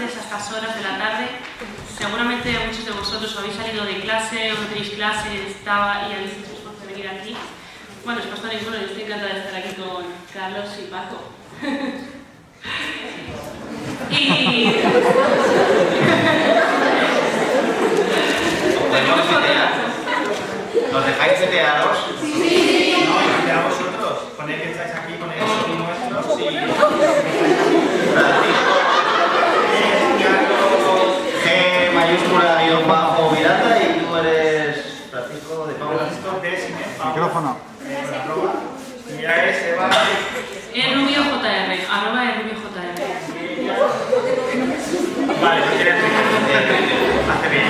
martes a estas horas de la tarde. Seguramente muchos de vosotros habéis salido de clase o no tenéis clase y habéis hecho el esfuerzo de venir aquí. Bueno, es pastor y bueno, yo estoy encantada de estar aquí con Carlos y Paco. Y... ¿Nos dejáis setearos? Sí. No, ya vosotros. Poned que estáis aquí con el y nuestros y... G mayúscula guión bajo Miranda y tú eres Francisco de Paula. Francisco de Cine, Micrófono. Y ya es Eva. @errubiojr. Vale, no quieres hace bien.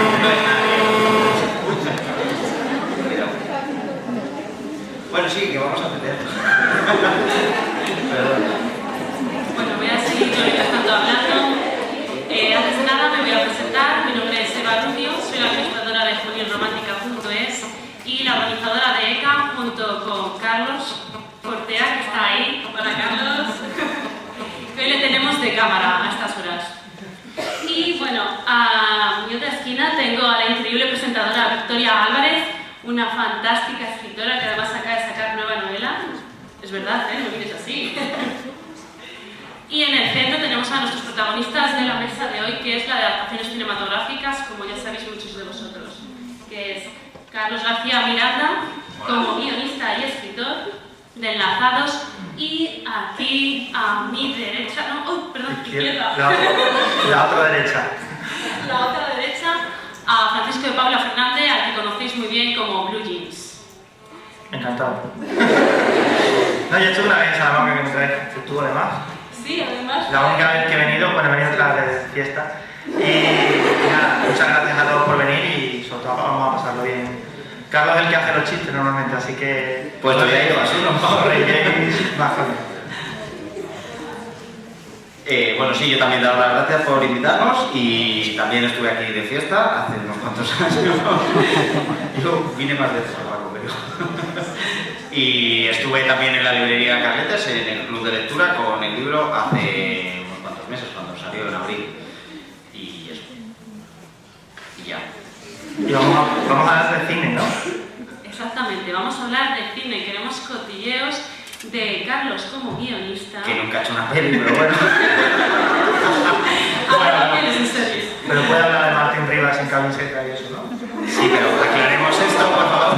Bueno, sí, que vamos a meter. Perdón. Bueno, voy a seguir yo estando hablando. Antes de nada me voy a presentar. Mi nombre es Eva Rubio, soy la administradora de juvenilromántica.es y la organizadora de ECA junto con Carlos Cortea, que está ahí. Hola, Carlos. Hoy le tenemos de cámara a estas horas. Y bueno, a mi otra esquina tengo a la increíble presentadora Victoria Álvarez, una fantástica escritora que además acaba de sacar nueva novela. Es verdad, ¿eh? No mires así. Y en el centro tenemos a nuestros protagonistas de la mesa de hoy, que es la de adaptaciones cinematográficas, como ya sabéis muchos de vosotros, que es Carlos García Miranda, como guionista y escritor de Enlazados, y aquí a mi derecha, izquierda. La otra derecha. La otra derecha, a Francisco de Paula Fernández, al que conocéis muy bien como Blue Jeans. Encantado. No, yo he hecho una vez a la manga que me trae tú además. Sí, además. La única vez que he venido, bueno, he venido otra vez de fiesta. Y nada, muchas gracias a todos por venir y sobre todo vamos a pasarlo bien. Carlos es el que hace los chistes normalmente, así que... Pues te voy a ir así, ¿no? Reiréis más fácil. Bueno, sí, yo también doy las gracias por invitarnos y también estuve aquí de fiesta hace unos cuantos años. Yo vine más veces a Paco, creo. Y estuve también en la librería Carletes, en el club de lectura, con el libro hace unos cuantos meses, cuando salió en abril. Y eso. Y ya. Y vamos a hablar de cine, ¿no? Exactamente, vamos a hablar de cine. Queremos cotilleos de Carlos como guionista. Que nunca he hecho una peli, pero bueno. Ahora tienes en serio. Pero puede hablar de Martín Rivas en camiseta y eso, ¿no? Sí, pero aclaremos esto, por favor.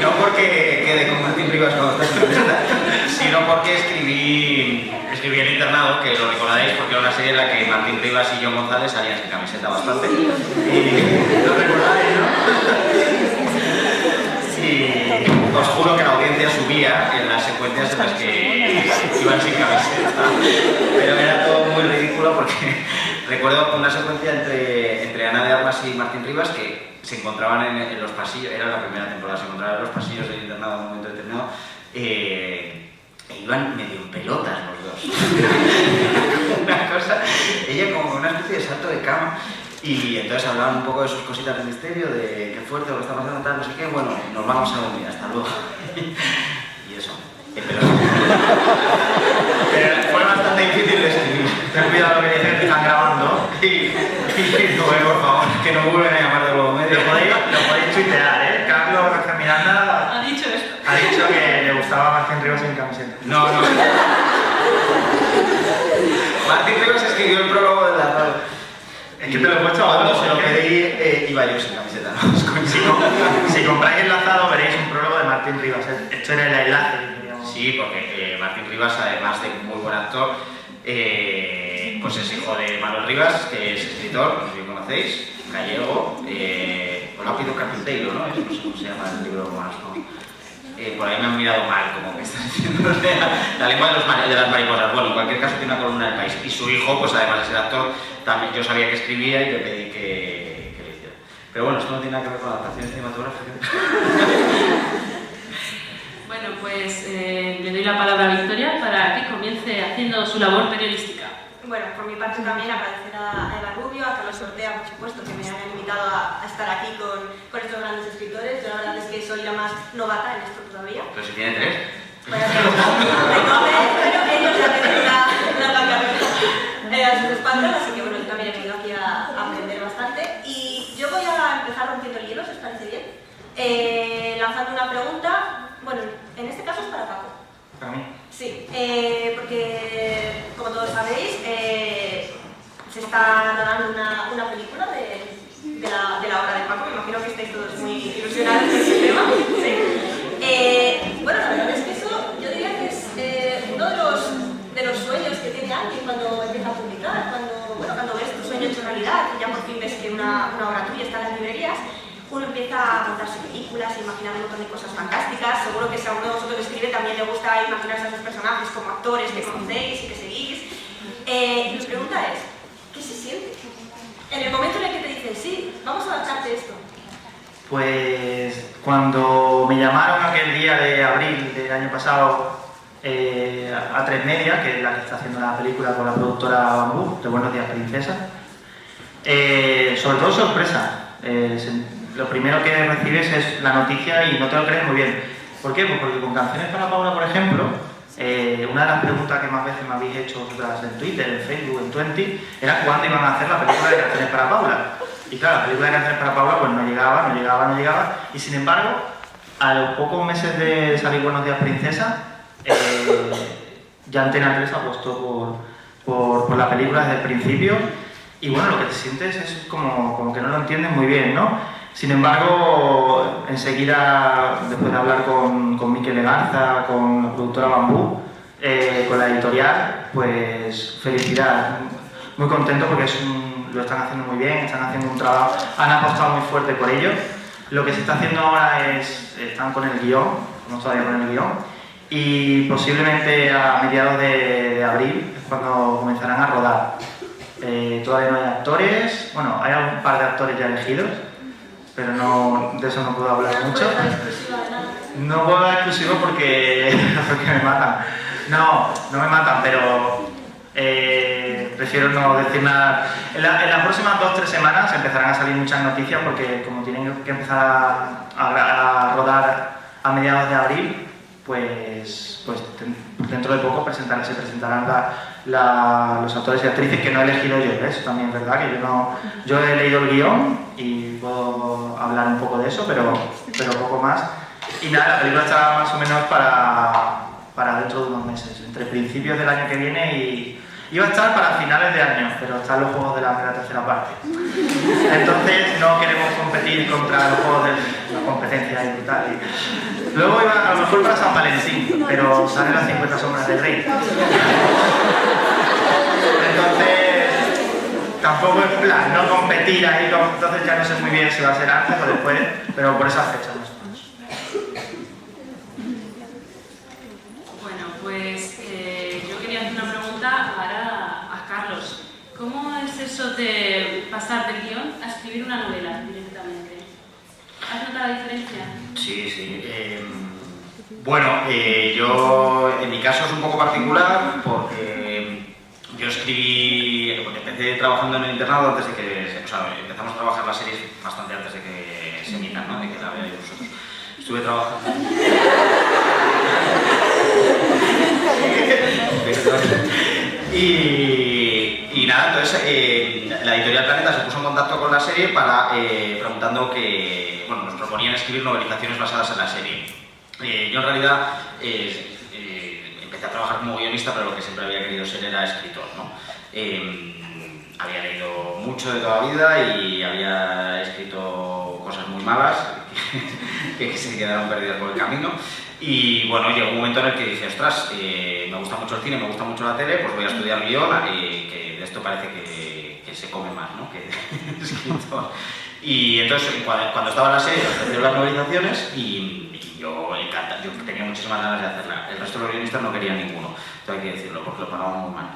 No porque quede con Martín Rivas cuando está en la sino porque escribí El internado, que lo recordaréis porque era una serie en la que Martín Rivas y John González salían sin camiseta bastante. Y lo recordáis, ¿no? Y os juro que la audiencia subía en las secuencias en las que iban sin camiseta. Pero era todo muy ridículo porque recuerdo una secuencia entre Ana de Armas y Martín Rivas que se encontraban en los pasillos, era la primera temporada, se encontraban en los pasillos del internado en un momento determinado. E iban medio en pelotas los dos. Una cosa, ella como una especie de salto de cama. Y entonces hablaban un poco de sus cositas de misterio, de qué fuerte lo que está pasando, tal, no sé qué. Bueno, nos vamos a dormir, hasta luego. Y eso, pero fue bastante difícil de escribir. Ten cuidado lo que dicen que están grabando. Y por favor, que no vuelven a llamar de Globo Medio. Lo podéis tuitear, ¿eh? Carlos García Miranda Ha dicho esto. ha dicho que le gustaba Martín Rivas en camiseta. No. Martín Rivas escribió el prólogo de la... Es que te lo he puesto Cuando abajo. se lo pedí, iba yo sin camiseta, ¿no? Si compráis Enlazado veréis un prólogo de Martín Rivas. Esto era el enlace, diríamos. Sí, porque Martín Rivas, además de muy buen actor, pues es hijo de Manuel Rivas, que es escritor, no sé si lo conocéis, gallego, o Lápido Carpinteiro, ¿no? No sé cómo se llama el libro más famoso. Por ahí me han mirado mal, como que estás diciendo, la lengua de las mariposas. Bueno, en cualquier caso tiene una columna del País. Y su hijo, pues además de ser actor, también yo sabía que escribía y le pedí que lo hiciera. Pero bueno, esto no tiene nada que ver con adaptaciones cinematográficas. Bueno, pues le doy la palabra a Victoria para que comience haciendo su labor periodística. Bueno, por mi parte también agradecer a Eva Rubio, a Carlos Cortea, por supuesto, que me hayan invitado a estar aquí con estos grandes escritores. Yo la verdad es que soy la más novata en esto todavía. Pero si tiene 3. Bueno, tengo 3, pero ellos ya tienen una carrera. a sus espaldas, así que bueno, yo también he venido aquí a aprender bastante. Y yo voy a empezar rompiendo el hielo, si os parece bien, lanzando una pregunta. Bueno, en este caso es para Paco. ¿Para mí? Sí, porque como todos sabéis, se está rodando una película de la obra de Paco. Me imagino que estáis todos muy ilusionados con ese tema. ¿Sí? Bueno, la verdad es que eso yo diría que es uno de los sueños que tiene alguien cuando empieza a publicar, cuando ves tu sueño hecho realidad y ya por fin ves que una obra tuya está en las librerías. Uno empieza a montarse películas, a imaginar un montón de cosas fantásticas. Seguro que si a uno de vosotros escribe también le gusta imaginarse a esos personajes como actores que conocéis y que seguís. Y mi pregunta es, ¿qué se siente? En el momento en el que te dicen, sí, vamos a adaptarte esto. Pues cuando me llamaron aquel día de abril del año pasado a A3 Media, que es la que está haciendo la película con la productora Bambú, de Buenos Días Princesa, sobre todo sorpresa. Lo primero que recibes es la noticia y no te lo crees muy bien. ¿Por qué? Pues porque con Canciones para Paula, por ejemplo, una de las preguntas que más veces me habéis hecho vosotras en Twitter, en Facebook, en Twenty, era cuándo iban a hacer la película de Canciones para Paula. Y claro, la película de Canciones para Paula pues no llegaba. Y sin embargo, a los pocos meses de salir Buenos Días Princesa, ya Antena 3 apostó por la película desde el principio. Y bueno, lo que te sientes es como que no lo entiendes muy bien, ¿no? Sin embargo, enseguida, después de hablar con Mikel Legarza, con la productora Bambú, con la editorial, pues felicidad. Muy contento porque lo están haciendo muy bien, están haciendo un trabajo, han apostado muy fuerte por ello. Lo que se está haciendo ahora están con el guión, no todavía con el guión, y posiblemente a mediados de abril es cuando comenzarán a rodar. Todavía no hay actores, bueno, hay un par de actores ya elegidos, pero de eso no puedo hablar mucho. No puedo dar exclusivo porque me matan. No me matan, pero prefiero no decir nada. En las próximas 2 o 3 semanas empezarán a salir muchas noticias porque como tienen que empezar a rodar a mediados de abril, pues dentro de poco se presentarán los actores y actrices que no he elegido yo. Eso también es verdad que yo he leído el guión y puedo hablar un poco de eso, pero poco más. Y nada, la película está más o menos para dentro de unos meses, entre principios del año que viene y iba a estar para finales de año, pero están los Juegos de la tercera parte. Entonces no queremos competir contra los Juegos de la competencia y tal. Luego iba a lo mejor para San Valentín, pero salen las 50 sombras del rey. Entonces tampoco es plan no competir ahí, entonces ya no sé muy bien si va a ser antes o después, pero por esas fechas más o menos. Bueno, pues yo quería hacer una pregunta ahora a Carlos. ¿Cómo es eso de pasar del guión a escribir una novela directamente? ¿Has notado la diferencia? Sí. Bueno, yo en mi caso es un poco particular porque yo escribí, porque empecé trabajando en el internado antes de que, empezamos a trabajar las series bastante antes de que se emitan, ¿no? De que la veáis vosotros. Estuve trabajando. Y nada, entonces la editorial Planeta se puso en contacto con la serie preguntando que, bueno, nos proponían escribir novelizaciones basadas en la serie. Yo en realidad empecé a trabajar como guionista, pero lo que siempre había querido ser era escritor, ¿no? Había leído mucho de toda la vida y había escrito cosas muy malas que se quedaron perdidas por el camino. Y bueno, llegó un momento en el que dije, ostras, me gusta mucho el cine, me gusta mucho la tele, pues voy a estudiar guión, que de esto parece que se come más, ¿no? Que escritor. Y entonces, cuando estaba en la serie, ofrecieron las novelizaciones y yo tenía muchísimas ganas de hacerla. El resto de los guionistas no querían ninguno, esto hay que decirlo, porque lo pagaban muy mal.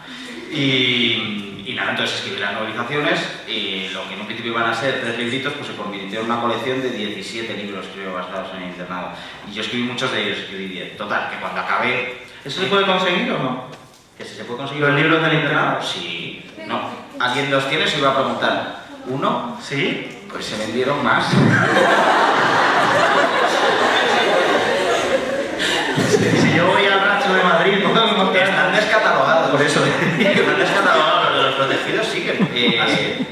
Y nada, entonces escribí las novelizaciones y lo que en un principio iban a ser 3 libritos, pues se convirtió en una colección de 17 libros, creo, basados en el internado. Y yo escribí muchos de ellos, escribí 10. Total, que cuando acabé... ¿Eso se puede conseguir o no? ¿Que si se puede conseguir? ¿Los libros del internado? Sí. No. ¿Alguien los tiene? Se iba a preguntar. ¿Uno? ¿Sí? Pues se vendieron más. Si yo voy al Rastro de Madrid, no tengo que mostrar. Están descatalogados. Por eso. Están descatalogados. los protegidos siguen.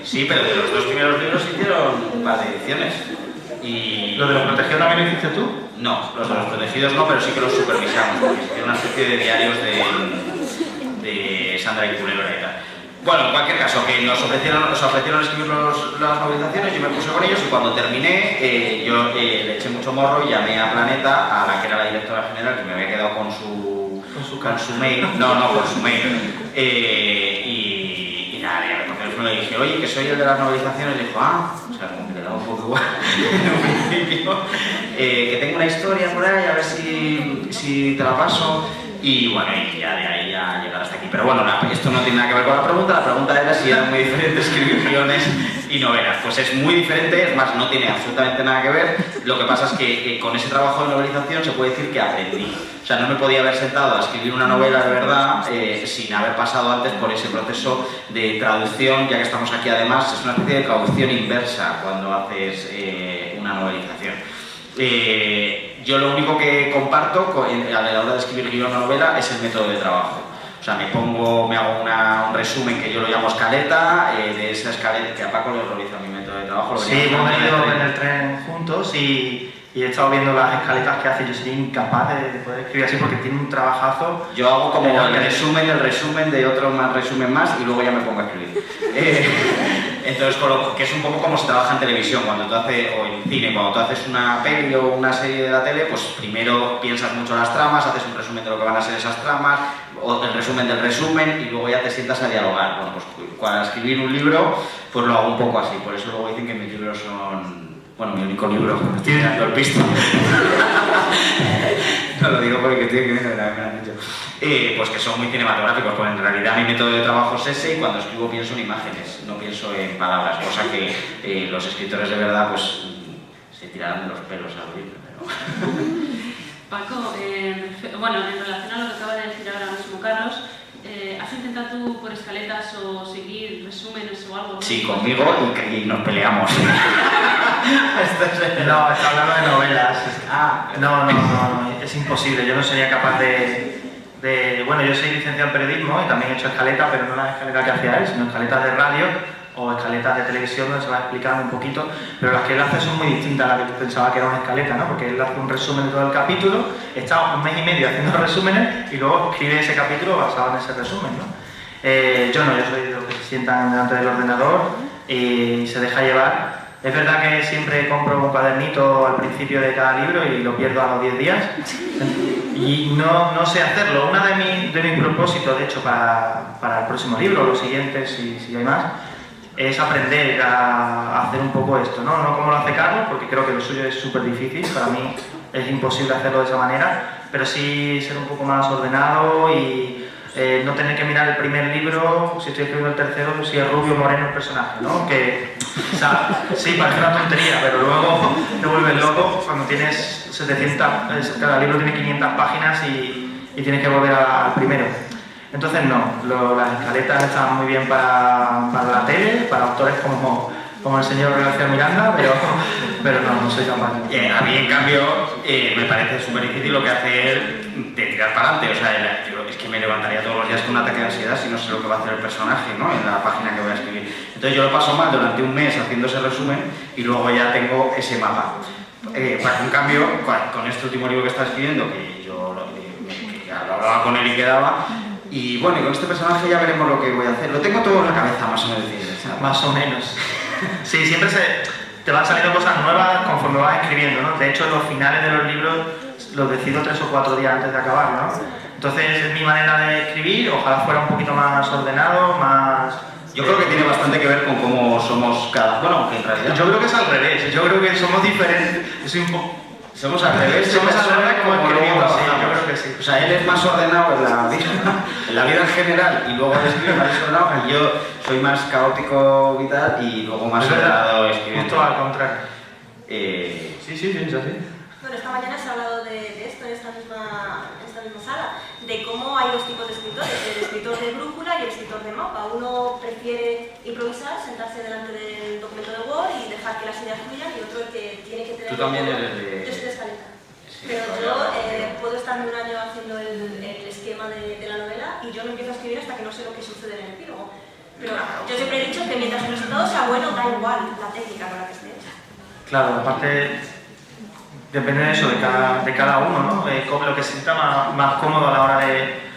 Sí, pero de los 2 primeros libros se hicieron un par de ediciones. Y... ¿Lo de los protegidos también lo hiciste tú? No, los de los protegidos no, pero sí que los supervisamos, porque es una especie de diarios de Sandra y Culebra y tal. Bueno, en cualquier caso, que nos ofrecieron escribir las novelizaciones, yo me puse con ellos y cuando terminé, yo le eché mucho morro y llamé a Planeta, a la que era la directora general, que me había quedado con su mail, con su mail, y nada, le por teléfono le dije, oye, que soy el de las novelizaciones, y dijo, o sea, como que le daba un poco igual en un principio, que tengo una historia por ahí, a ver si te la paso. Y bueno, y ya de ahí ya llegar hasta aquí. Pero bueno, esto no tiene nada que ver con la pregunta era si era muy diferente escribir guiones y novelas. Pues es muy diferente, es más, no tiene absolutamente nada que ver. Lo que pasa es que con ese trabajo de novelización se puede decir que aprendí. O sea, no me podía haber sentado a escribir una novela de verdad sin haber pasado antes por ese proceso de traducción, ya que estamos aquí además, es una especie de traducción inversa cuando haces una novelización. Yo lo único que comparto a la hora de escribir guión o novela es el método de trabajo. O sea, me hago un resumen que yo lo llamo escaleta, de esa escaleta que a Paco le realiza mi método de trabajo. Sí, hemos venido en el tren juntos y he estado viendo las escaletas que hace. Yo sería incapaz de poder escribir así porque tiene un trabajazo. Yo hago como el resumen de otro más resumen más y luego ya me pongo a escribir. Entonces, que es un poco como se trabaja en televisión, o en cine, cuando tú haces una peli o una serie de la tele, pues primero piensas mucho las tramas, haces un resumen de lo que van a ser esas tramas, o el resumen del resumen, y luego ya te sientas a dialogar. Bueno, pues para escribir un libro, pues lo hago un poco así, por eso luego dicen que mis libros son... Bueno, mi único libro, me estoy dando el pisto. No lo digo porque estoy escribiendo, me lo han dicho. Pues que son muy cinematográficos, pues en realidad mi método de trabajo es ese y cuando escribo pienso en imágenes, no pienso en palabras, cosa que los escritores de verdad pues se tirarán de los pelos al oír, pero... Paco, bueno, en relación a lo que acaba de decir ahora mismo Carlos, ¿has intentado tú por escaletas o seguir resúmenes o algo? Sí, conmigo y nos peleamos. No, está hablando de novelas. No, es imposible. Yo no sería capaz bueno, yo soy licenciado en periodismo y también he hecho escaletas, pero no las escaletas que hacía él, sino escaletas de radio o escaletas de televisión donde se va explicando un poquito, pero las que él hace son muy distintas a las que pensaba que era una escaleta, ¿no? Porque él hace un resumen de todo el capítulo, está un mes y medio haciendo resúmenes y luego escribe ese capítulo basado en ese resumen, ¿no? Yo no, yo soy de los que se sientan delante del ordenador y se deja llevar. Es verdad que siempre compro un cuadernito al principio de cada libro y lo pierdo a los 10 días y no sé hacerlo. Uno de mis propósitos, de hecho, para el próximo libro, los siguientes, si hay más, es aprender a hacer un poco esto, ¿no? No como lo hace Carlos, porque creo que lo suyo es súper difícil, para mí es imposible hacerlo de esa manera, pero sí ser un poco más ordenado y no tener que mirar el primer libro, si estoy escribiendo el tercero, si es rubio o moreno el personaje, ¿no? Que, o sea, sí, parece una tontería, pero luego te vuelves loco cuando tienes 700, cada libro tiene 500 páginas y tienes que volver al primero. Entonces no, las escaletas están muy bien para la tele, para autores como el señor García Miranda, pero no soy capaz. A mí, en cambio, me parece súper difícil lo que hace él de tirar para adelante. O sea, yo es que me levantaría todos los días con un ataque de ansiedad si no sé lo que va a hacer el personaje, ¿no? En la página que voy a escribir. Entonces yo lo paso mal durante un mes haciendo ese resumen y luego ya tengo ese mapa. En cambio, con este último libro que está escribiendo, que yo que hablaba con él y quedaba, y bueno, y con este personaje ya veremos lo que voy a hacer. Lo tengo todo en la cabeza, más o menos. Más o menos. Sí, siempre te van saliendo cosas nuevas conforme vas escribiendo, ¿no? De hecho, los finales de los libros los decido 3 o 4 días antes de acabar, ¿no? Entonces, es mi manera de escribir, ojalá fuera un poquito más ordenado, más... Yo creo que tiene bastante que ver con cómo somos cada... Bueno, aunque en realidad... Yo creo que es al revés, yo creo que somos diferentes. Yo soy un poco... Somos al revés, somos al revés como escribimos, sí, yo creo que sí. O sea, él es más ordenado en la vida en general y luego escribe más desordenado, y yo soy más caótico y tal y luego más ordenado escribiendo. Justo al contrario. Sí, es así. Bueno, esta mañana se ha hablado de esto en esta misma sala, de cómo hay dos tipos de escritores, el escritor de brújula y el escritor de mapa. Uno prefiere improvisar, sentarse delante del documento de Word y dejar que las ideas fluyan, y otro que tiene que tener... Tú también eres de... Yo soy de escaleta. Sí, pero yo puedo estarme un año haciendo el esquema de la novela y yo no empiezo a escribir hasta que no sé lo que sucede en el epílogo. Pero yo siempre he dicho que mientras el resultado sea bueno, da igual la técnica con la que esté hecha. Claro, aparte depende de eso, de cada uno, ¿no? Lo que se sienta más cómodo a la hora de...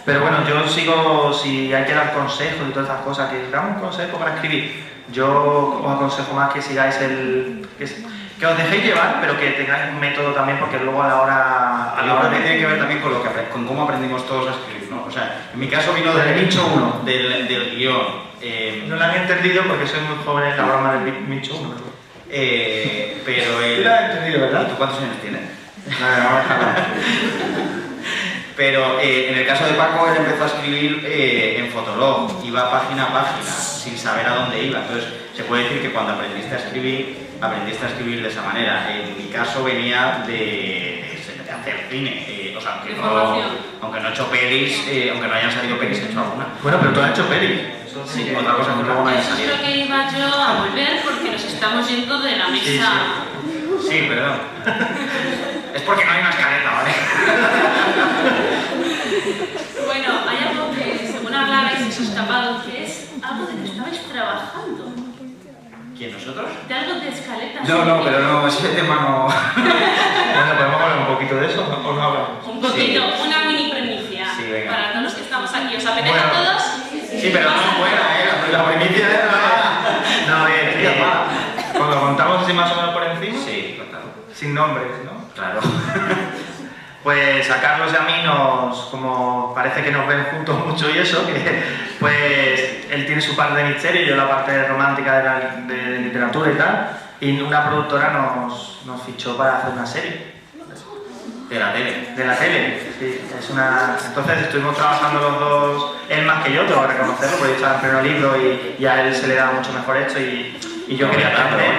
Pero bueno, yo sigo, si hay que dar consejos y todas estas cosas, que damos un consejo para escribir, yo os aconsejo más que sigáis que os dejéis llevar, pero que tengáis un método también, porque luego a la hora de... tiene que ver también con cómo aprendimos todos a escribir, ¿no? O sea, en mi caso vino del nicho 1. Del guión. No lo han entendido porque soy muy joven en la broma del nicho 1. Pero Sí lo has entendido, ¿verdad? ¿Y tú cuántos años tienes? No, Pero en el caso de Paco, él empezó a escribir en Fotolog, iba página a página, sin saber a dónde iba. Entonces, se puede decir que cuando aprendiste a escribir de esa manera. En mi caso venía de hacer cine, o sea, aunque no he hecho pelis, aunque no hayan salido pelis, he hecho alguna. Bueno, pero tú has hecho pelis. Sí, otra cosa que luego no haya Eso es salido. lo que iba yo a volver porque nos estamos yendo de la mesa. Sí, perdón. Es porque no hay una escaleta, ¿vale? Bueno, hay algo que, según hablabais y os escapado, que es algo de que estabais trabajando. ¿Quién, nosotros? De algo de escaletas. No, pero no, ese tema no... Bueno, podemos hablar un poquito de eso, ¿o no hablamos? Un poquito, una mini primicia. Sí, venga. Para todos los que estamos aquí. ¿Os apetece Bueno. a todos? Sí, pero no es buena, la primicia es la... No, bien, cuando contamos así más o menos por encima, Sí, claro. sin nombres, ¿no? Claro. Pues a Carlos y a mí como parece que nos ven juntos mucho y eso, que pues él tiene su parte de misterio y yo la parte romántica de literatura y tal, y una productora nos fichó para hacer una serie. De la tele. De la tele, sí, es una... Entonces estuvimos trabajando los dos, él más que yo, tengo que reconocerlo, porque yo estaba en pleno libro y a él se le daba mucho mejor esto y yo quería aprender,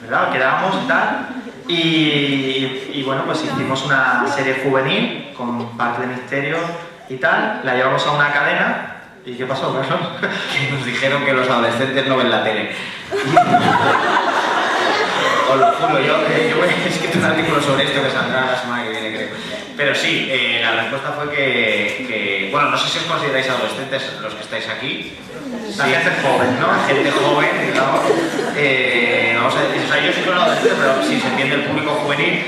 ¿verdad? Quedábamos y tal, y bueno, pues hicimos una serie juvenil con parte de misterio y tal, la llevamos a una cadena, ¿y qué pasó, Carlos? Que nos dijeron que los adolescentes no ven la tele. Os lo juro, yo voy a escribir un artículo sobre esto que saldrá la semana que viene, creo. Pero sí, la respuesta fue que... Bueno, no sé si os consideráis adolescentes los que estáis aquí. La gente joven, ¿no? La gente joven, digamos. Vamos a decir, o sea, yo soy un adolescente, pero si se entiende el público juvenil,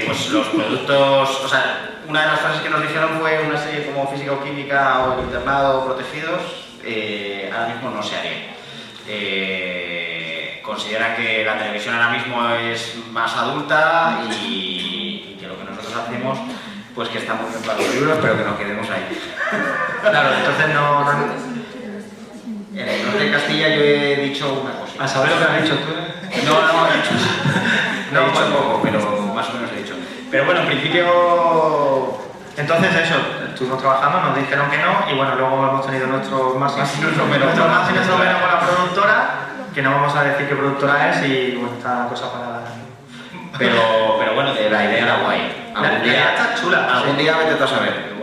pues los productos... O sea, una de las frases que nos dijeron fue una serie como Física o Química o El Internado o Protegidos, ahora mismo no se haría. Consideran que la televisión ahora mismo es más adulta y que lo que nosotros hacemos, pues que estamos dentro de los libros, pero que nos quedemos ahí. Claro, entonces no... En el norte de Castilla yo he dicho una cosa. ¿A saber lo que has dicho tú? No, he dicho poco, pero más o menos he dicho. Pero bueno, en principio... Entonces eso, estuvimos trabajando, nos dijeron que no y bueno, luego hemos tenido nuestro más y nuestro menos con la productora, que no vamos a decir qué productora es y bueno, está cosa para... Pero bueno, la idea era guay. La idea está chula. Algún día vete a saber.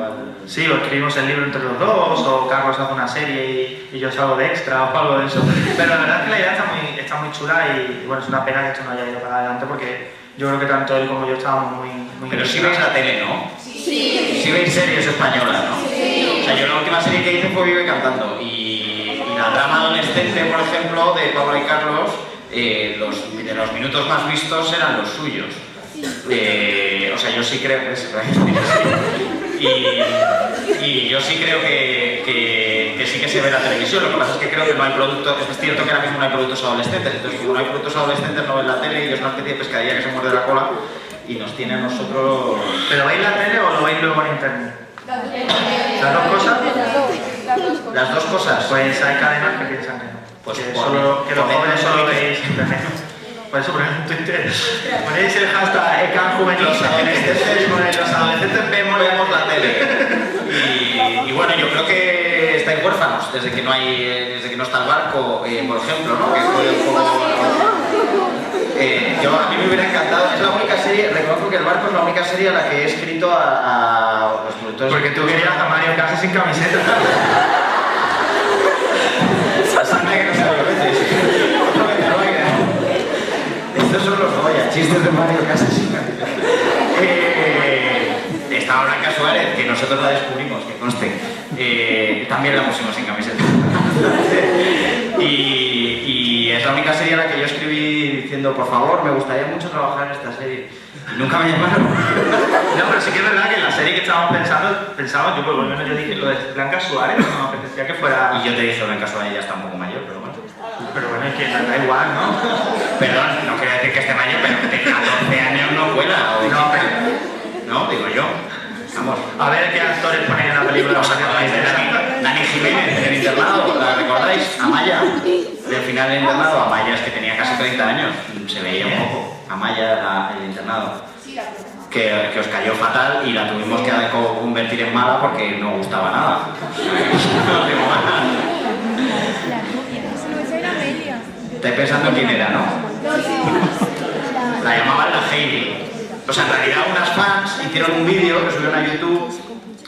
Sí, o escribimos el libro entre los dos, o Carlos hace una serie y yo salgo de extra o algo de eso. Pero la verdad es que la idea está muy chula y bueno, es una pena que esto no haya ido para adelante porque yo creo que tanto él como yo estábamos muy Pero sí veis la tele, ¿no? Sí. Sí veis series españolas, ¿no? Sí. O sea, yo la última serie que hice fue Vive Cantando y la drama adolescente, por ejemplo, de Paula y Carlos, de los minutos más vistos eran los suyos. O sea, yo sí creo que y yo sí creo que sí que se ve la televisión. Lo que pasa es que creo que no hay productos, es cierto que ahora mismo no hay productos adolescentes, entonces como no hay productos adolescentes no ven la tele y es una especie de pescadilla que se muerde la cola y nos tiene a nosotros... ¿Pero veis la tele o lo veis luego en internet? ¿Las dos cosas? Las dos cosas. Pues hay cadenas que piensan que no. Pues que por los mí. jóvenes solo veis internet. Por eso ponéis en Twitter, ponéis el hashtag ECAN juvenil. Los adolescentes vemos la tele. Y bueno, yo creo que estáis huérfanos desde que no está el barco, por ejemplo, ¿no? Que fue un poco... a mí me hubiera encantado, es la única serie, reconozco que El Barco es la única serie a la que he escrito a los productores. Porque tú querías a Mario Casas sin camiseta. Anda que no se lo veces. Estos son los Goya, chistes de Mario Casas sin camiseta. Estaba Blanca Suárez, que nosotros la descubrimos, que conste. También la pusimos sin camiseta. era que yo escribí diciendo, por favor, me gustaría mucho trabajar en esta serie. Y nunca me llamaron. No, pero sí que es verdad que en la serie que estábamos pensando, yo por lo menos yo dije lo de Blanca Suárez, no me apetecía que fuera... Y yo te dije, Blanca Suárez ya está un poco mayor, pero bueno. Pero bueno, es que da igual, ¿no? Perdón, no quiero decir que esté mayor, pero de 14 años no cuela. O de No, 15. No, digo yo. Vamos. A ver qué actores ponen en la película. ¿Os acordáis de Dani Jiménez del internado? ¿La recordáis? Amaya. Del final del internado, Amaya es que tenía casi 30 años. Se veía un poco. Amaya, el internado. Que os cayó fatal y la tuvimos que convertir en mala porque no gustaba nada. No digo nada. Estáis pensando en quién era, ¿no? La llamaban la Heidi. O sea, en realidad unas fans hicieron un vídeo que subieron a YouTube,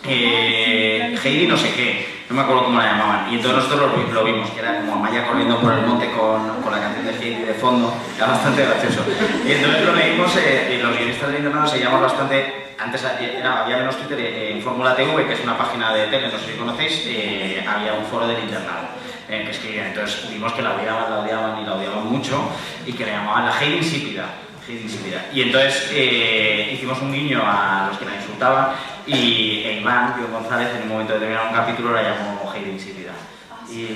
Heidi no sé qué, no me acuerdo cómo la llamaban, y entonces nosotros lo vimos, que era como Amaya corriendo por el monte con la canción de Heidi de fondo, era bastante gracioso. Y entonces lo leímos, y los guionistas del internado seguíamos bastante, antes había menos Twitter, en Fórmula TV, que es una página de tele, no sé si conocéis, había un foro del internado. Que escribían, entonces vimos que la odiaban y la odiaban mucho, y que le llamaban la Heidi insípida. Y entonces hicimos un guiño a los que la insultaban y Iván González en un momento determinado un capítulo la llamó Heidi insípida. Y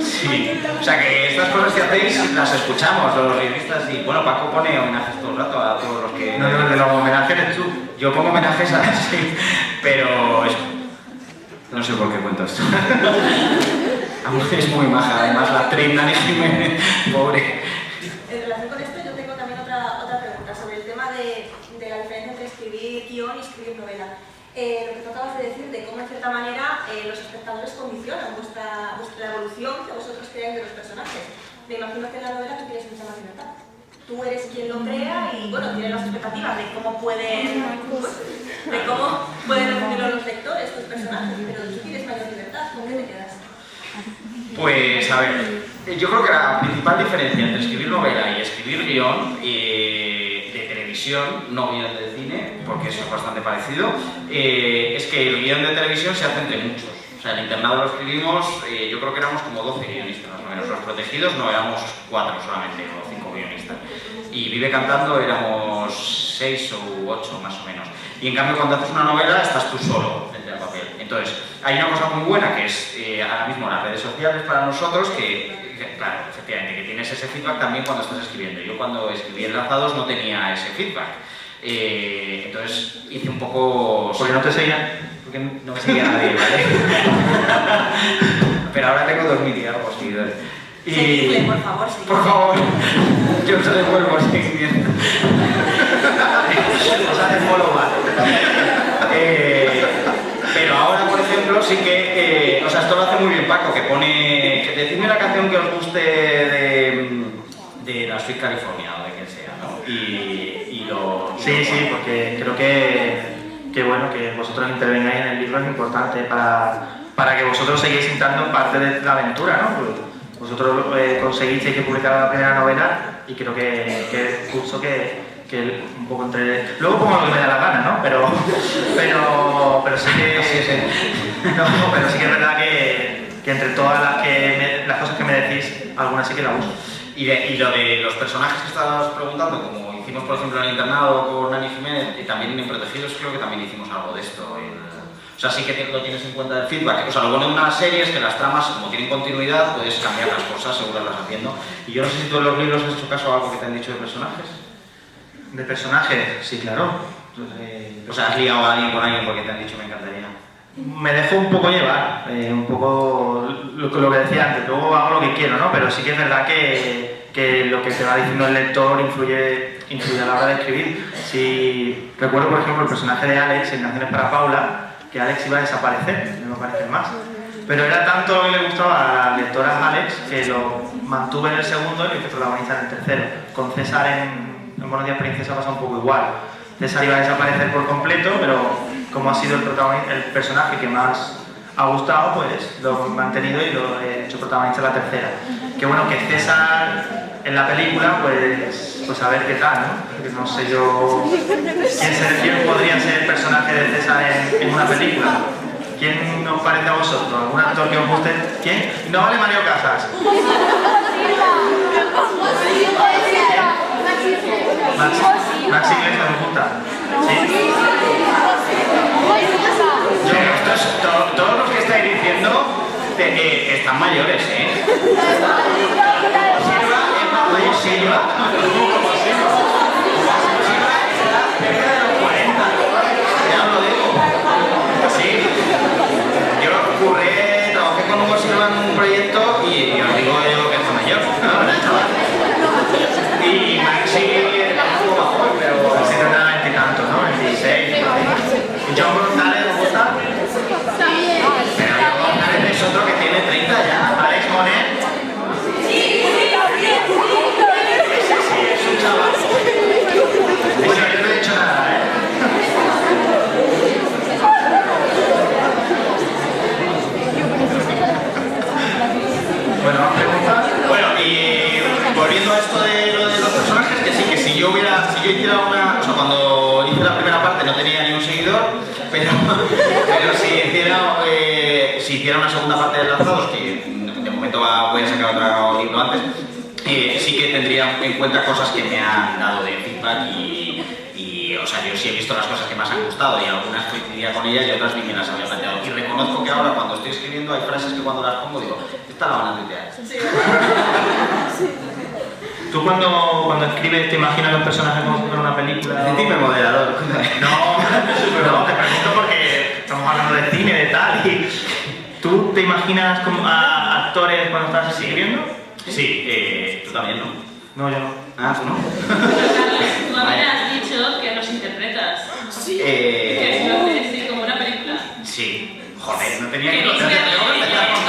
sí, o sea que estas cosas que hacéis las escuchamos los guionistas y bueno, Paco pone homenajes todo el rato a todos los que... No, de los homenajes eres tú. Yo pongo homenajes a sí, pero no sé por qué cuento esto. Es muy maja, además la actriz Dani Jiménez, pobre. En relación con esto, yo tengo también otra pregunta sobre el tema de la diferencia entre escribir guión y escribir novela. Lo que tú acabas de decir, de cómo en cierta manera los espectadores condicionan la evolución que vosotros creáis de los personajes. Me imagino que en la novela tú tienes mucha más libertad. Tú eres quien lo crea y bueno, tienes las expectativas de cómo pueden recibirlo los lectores, tus personajes, pero tú tienes mayor libertad. ¿Con qué te quedas? Pues a ver, yo creo que la principal diferencia entre escribir novela y escribir guión de televisión, no guión de cine, porque eso es bastante parecido, es que el guión de televisión se hace entre muchos. O sea, el internado lo escribimos, yo creo que éramos como 12 guionistas más o menos. Los protegidos no éramos 4 solamente, o 5 guionistas. Y Vive Cantando éramos 6 u 8 más o menos. Y en cambio cuando haces una novela estás tú solo frente al papel. Entonces, hay una cosa muy buena que es ahora mismo las redes sociales para nosotros, que claro, efectivamente, que tienes ese feedback también cuando estás escribiendo. Yo cuando escribí Enlazados no tenía ese feedback. Entonces hice un poco... Porque no te seguían. Porque no me seguía nadie, ¿vale? Pero ahora tengo 2000 y algo seguidores. Seguidle, por favor, seguidle. Por favor, yo os devuelvo seguimiento. Os hace follow back. Pero ahora, por ejemplo, sí que... o sea, esto lo hace muy bien Paco, que pone... que decidme la canción que os guste de la Sweet California o de quien sea, ¿no? Y lo... Sí, porque creo que bueno, que vosotros intervengáis en el libro es importante para que vosotros seguís entrando parte de la aventura, ¿no? Pues vosotros conseguisteis que publicara la primera novela y creo que es justo que un poco entre... Luego pongo lo que me da la gana, ¿no? Pero sí que... No, pero sí que es verdad que entre todas las cosas que me decís, algunas sí que la uso. Y lo de los personajes que estabas preguntando, como hicimos por ejemplo en el internado con Dani Jiménez, y también en Protegidos creo que también hicimos algo de esto. O sea, sí que lo tienes en cuenta del feedback. O sea, lo bueno de una serie es que las tramas, como tienen continuidad, puedes cambiar las cosas según las vas haciendo. Y yo no sé si tú en los libros has hecho caso a algo que te han dicho de personajes. ¿De personajes? Sí, claro. O sea, has liado a alguien con alguien porque te han dicho me encantaría. Me dejo un poco llevar, un poco lo que decía antes, luego hago lo que quiero, ¿no? Pero sí que es verdad que lo que te va diciendo el lector influye a la hora de escribir. Si recuerdo, por ejemplo, el personaje de Alex en Canciones para Paula, que Alex iba a desaparecer, no me parece más. Pero era tanto lo que le gustaba a la lectora Alex que lo mantuve en el segundo y lo hice protagonista en el tercero. Con César en Buenos Días Princesa pasa un poco igual. César iba a desaparecer por completo, pero como ha sido el personaje que más ha gustado, pues lo he mantenido y lo he hecho protagonista en la tercera. Que bueno, que César en la película, pues a ver qué tal, ¿no? Porque no sé yo quién podría ser el personaje de César en una película. ¿Quién os parece a vosotros? ¿Algún actor que os guste? ¿Quién? No vale Mario Casas. Max Iglesias me gusta. Sí. Todos los que estáis diciendo están mayores, ¿eh? Silva es más mayor. Silva está cerca de los 40. Ya os lo digo. Sí. Yo trabajé con Hugo Silva en un proyecto y os digo yo que está mayor. ¿No, chaval? Y Maxi es un poco más joven, pero Así tendrá 20 y tantos, ¿no? 26. John González, ¿me gusta? Pero John González es otro que tiene 30 ya. Alex Monet. Sí, es un chaval. Bueno, yo no he dicho nada, ¿eh? Bueno, ¿más preguntas? Bueno, y volviendo a esto de lo de los personajes, que sí, que si yo hiciera una... O sea, cuando hice la primera parte no tenía ni un seguidor, pero si hiciera una segunda parte de Lanzados, que de momento voy a sacar otro libro antes, sí que tendría en cuenta cosas que me han dado de feedback y, o sea, yo sí he visto las cosas que más han gustado y algunas coincidía con ellas y otras ni me las había planteado. Y reconozco que ahora cuando estoy escribiendo hay frases que cuando las pongo digo, esta la van a tuitear. ¿Tú cuando escribes te imaginas los personajes como si fuera una película? De tipo moderador. No, te pregunto porque estamos hablando de cine, de tal, y ¿tú te imaginas como a actores cuando estás escribiendo? Sí, tú también, ¿no? No, yo no. Ah, tú no. Tú también has dicho que los interpretas. Que si lo haces sí, como una película. Sí. Joder, no tenía Que que ni contar.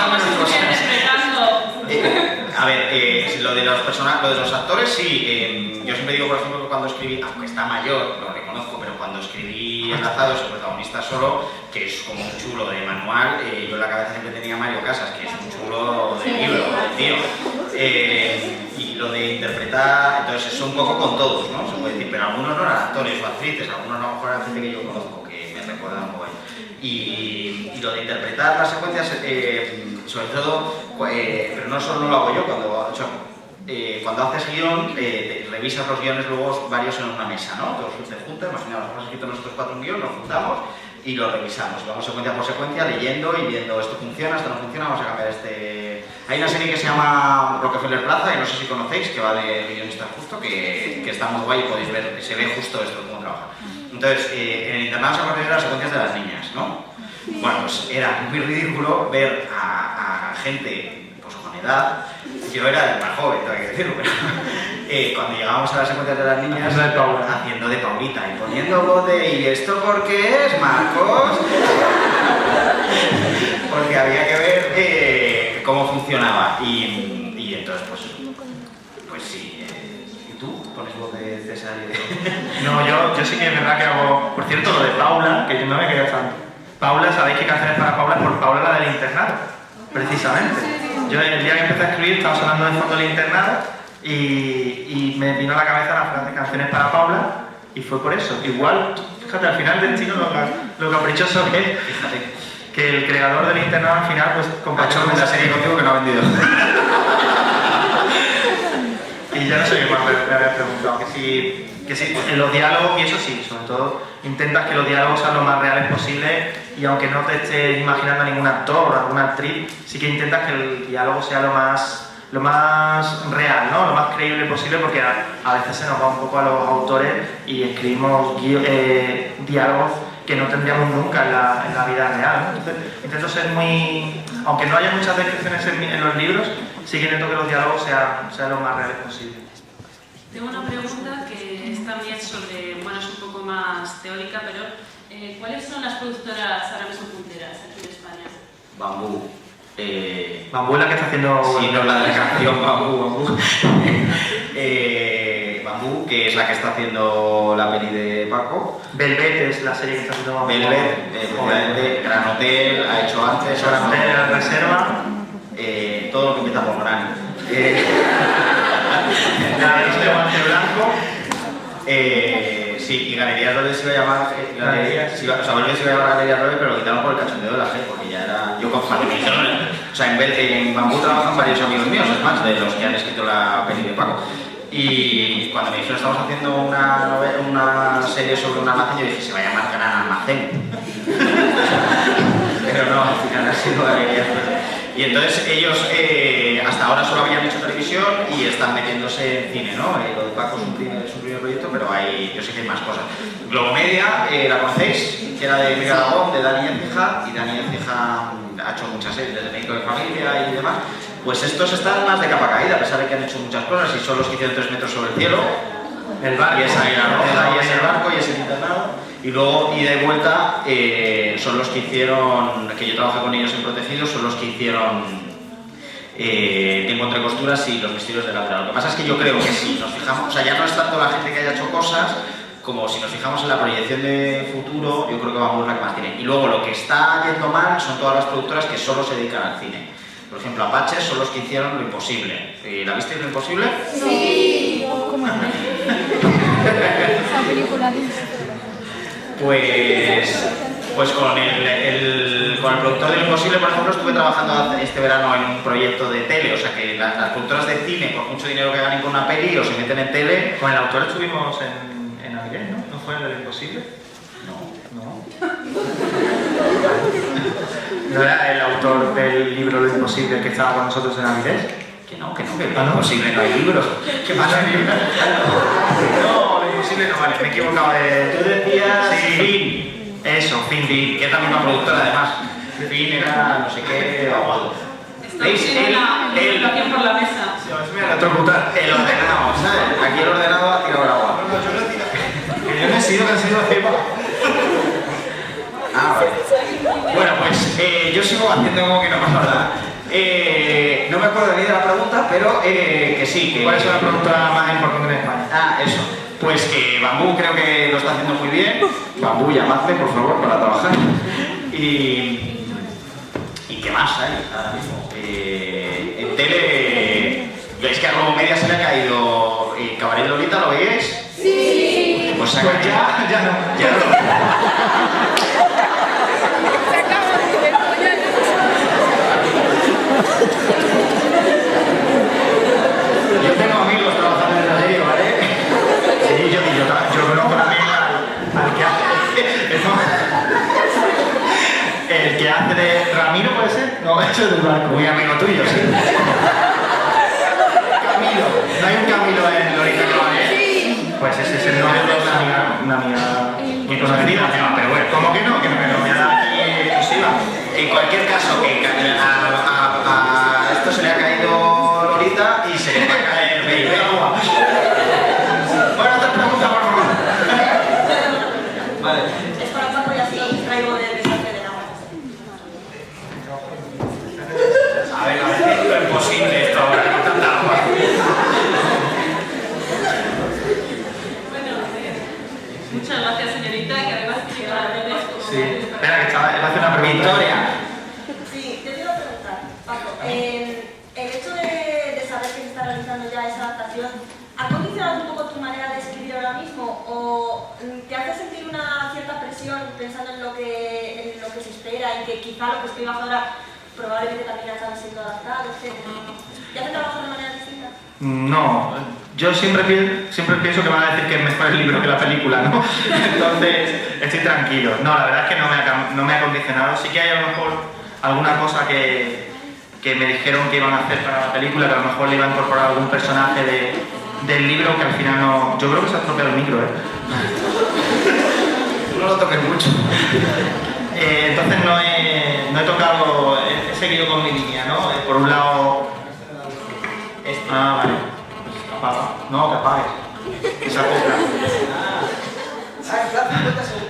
como si estuviera interpretando. A ver, lo de los actores, sí. Yo siempre digo, por ejemplo, que cuando escribí, aunque está mayor, lo reconozco, pero cuando escribí Enlazados, el protagonista solo, que es como un chulo de manual, yo en la cabeza siempre tenía a Mario Casas, que es un chulo de libro, de tío. Y lo de interpretar, entonces eso un poco con todos, ¿no? Se puede decir, pero algunos no eran actores o actrices, algunos a lo mejor eran gente que yo conozco, que me recuerdan un poco. Y lo de interpretar las secuencias, sobre todo, pero no solo lo hago yo, cuando haces guión, revisas los guiones luego varios en una mesa, ¿no? Todos se juntan, imaginamos, hemos escrito nosotros 4 un guión, nos juntamos y lo revisamos. Vamos secuencia por secuencia, leyendo y viendo esto funciona, esto no funciona, vamos a cambiar este... Hay una serie que se llama Rockefeller Plaza, y no sé si conocéis, que va de guionista justo, que está muy guay y podéis ver, se ve justo esto, cómo trabaja. Entonces, en el internado se acordaron las secuencias de las niñas, ¿no? Bueno, pues era muy ridículo ver a gente pues, con edad. Yo era el más joven, tengo que decirlo, pero cuando llegábamos a las secuencias de las niñas, haciendo de Paulita y poniendo voz de ¿y esto por qué es, Marcos? Porque había que ver cómo funcionaba. Y entonces, pues sí. ¿Y tú pones voz de César y de...? No, yo sí que es verdad que hago... Por cierto, lo de Paula, que yo no me quedo tanto. Paula, ¿sabéis qué canción es para Paula? Por Paula, la del internado, precisamente. Yo el día que empecé a escribir estaba sonando de fondo el internado y me vino a la cabeza la frase canciones para Paula y fue por eso. Igual, fíjate, al final del destino lo caprichoso que es, que el creador del internado al final pues compartió una serie contigo que no ha vendido. Y ya no sé qué más me habías preguntado, que sí, en los diálogos y eso sí, sobre todo intentas que los diálogos sean lo más reales posible y aunque no te estés imaginando a ningún actor o alguna actriz, sí que intentas que el diálogo sea lo más real, ¿no? Lo más creíble posible porque a veces se nos va un poco a los autores y escribimos diálogos que no tendríamos nunca en la vida real, ¿no? Entonces intento ser muy... Aunque no haya muchas descripciones en los libros, sí que intento que los diálogos sean lo más reales posible. Tengo una pregunta que es también sobre, bueno, es un poco más teórica, pero ¿cuáles son las productoras ahora mismo punteras aquí en España? Bambú. Bambú es la que está haciendo... Sí, no, la de la canción Bambú. Bambú, que es la que está haciendo la peli de Paco. Velvet es la serie que está haciendo Bambú. Velvet, efectivamente. Gran Hotel, ha hecho antes. Gran Hotel, La Reserva. Todo lo que empieza por Gran. Galerías de Guante Blanco. Sí, y Galerías Robles se iba a llamar... Galerías, o sea, Robles se iba a llamar Galerías Robles, pero lo quitaron por el cachondeo de la gente, porque ya era... Yo cuando me dijeron O sea, en Bambú trabajan varios amigos míos, es más, de los que han escrito la peli de Paco. Y cuando me dijeron estamos haciendo una serie sobre un almacén, yo dije, se va a llamar Gran Almacén. Pero no, al final ha sido y entonces ellos hasta ahora solo habían hecho televisión y están metiéndose en cine, ¿no? Lo de Paco es un primer proyecto, pero yo sé que hay más cosas. Globomedia, ¿la conocéis? Que era de Miguel Aragón, de Dani Ecija, y Dani Ecija ha hecho muchas series, desde Médico de Familia y demás. Pues estos están más de capa caída, a pesar de que han hecho muchas cosas y son los que hicieron 3 metros sobre el cielo. El barco, y es ahí la roja, y es el barco, y es el internado. Y luego, ida y vuelta, son los que hicieron, que yo trabajé con ellos en Protegidos, son los que hicieron Tiempo entre costuras y Los misterios de la aldea. Lo que pasa es que yo creo que si nos fijamos, o sea, ya no es tanto la gente que haya hecho cosas, como si nos fijamos en la proyección de futuro, yo creo que vamos a la que más tiene. Y luego lo que está yendo mal son todas las productoras que solo se dedican al cine. Por ejemplo, Apache son los que hicieron Lo Imposible. ¿La visteis Lo Imposible? Sí. ¿Cómo es? Esa película pues con el productor de Lo Imposible, por ejemplo, estuve trabajando este verano en un proyecto de tele. O sea que las productoras de cine, por mucho dinero que ganen con una peli, o se meten en tele. Con el autor estuvimos en Avilés, ¿no? ¿No fue en Lo Imposible? No. ¿No era el autor del libro Lo Imposible que estaba con nosotros en Avilés? Que no, Lo Imposible no hay libros. ¿Qué más hay libros? No, Lo Imposible no vale, me he equivocado. Tú decías Fin. Eso, Fin, que es la misma productora además. Fin era no sé qué, aguado. ¿Veis? Situación por la mesa. El ordenado, ¿sabes? Aquí el ordenado ha tirado el agua. Que yo no he sido Eva. Ah, vale. Bueno, pues yo sigo haciendo como que no pasa nada. No me acuerdo ni de la pregunta, pero que sí. ¿Cuál es la pregunta más importante en España? Ah, eso. Pues que Bambú creo que lo está haciendo muy bien. Bambú, llamadme, por favor, para trabajar. ¿Y qué más hay ahora mismo? En tele... ¿Veis que a Globomedia se le ha caído Cabaret Lolita? ¿Lo veis? Sí. Pues ya no. Ya no. Yo tengo amigos trabajando en la serie, ¿vale? Sí, yo conozco también al que hace... El que hace de... ¿Ramiro puede ser? No, eso es del barco. Muy amigo tuyo, sí. Camilo. ¿No hay un Camilo en Lolita Cabaret? Sí. Pues ese es el novio de una amiga muy conocida. No, pero bueno, ¿cómo que no? Que me lo voy a dar aquí exclusiva. En cualquier caso, que a esto se le ha caído Lolita y se le va a caer Baby. Bueno, otra pregunta, por favor. Vale. Es para Paco y así traigo del desastre del agua. A ver, es lo imposible esto ahora, con tanta agua. Muchas gracias, señorita, que además tiene la Sí. Espera, que estaba... Él hace una pregunta. Victoria. Sí, te quiero preguntar, Paco, el hecho de saber que se está realizando ya esa adaptación, ¿ha condicionado un poco tu manera de escribir ahora mismo? ¿O te hace sentir una cierta presión pensando en lo que se espera y que quizá lo que escribas ahora probablemente también acabe siendo adaptado, etcétera? ¿Te hace trabajar de manera distinta? No, yo siempre pienso que van a decir que es mejor el libro que la película, ¿no? Entonces, estoy tranquilo. No, la verdad es que no me ha condicionado. Sí que hay a lo mejor alguna cosa que me dijeron que iban a hacer para la película, que a lo mejor le iba a incorporar algún personaje del libro que al final no... Yo creo que se ha estropeado el micro, ¿eh? No lo toques mucho. Entonces no he tocado... He seguido con mi línea, ¿no? Por un lado... Ah, vale. Pues apaga. No, que apagues. Que se acopla.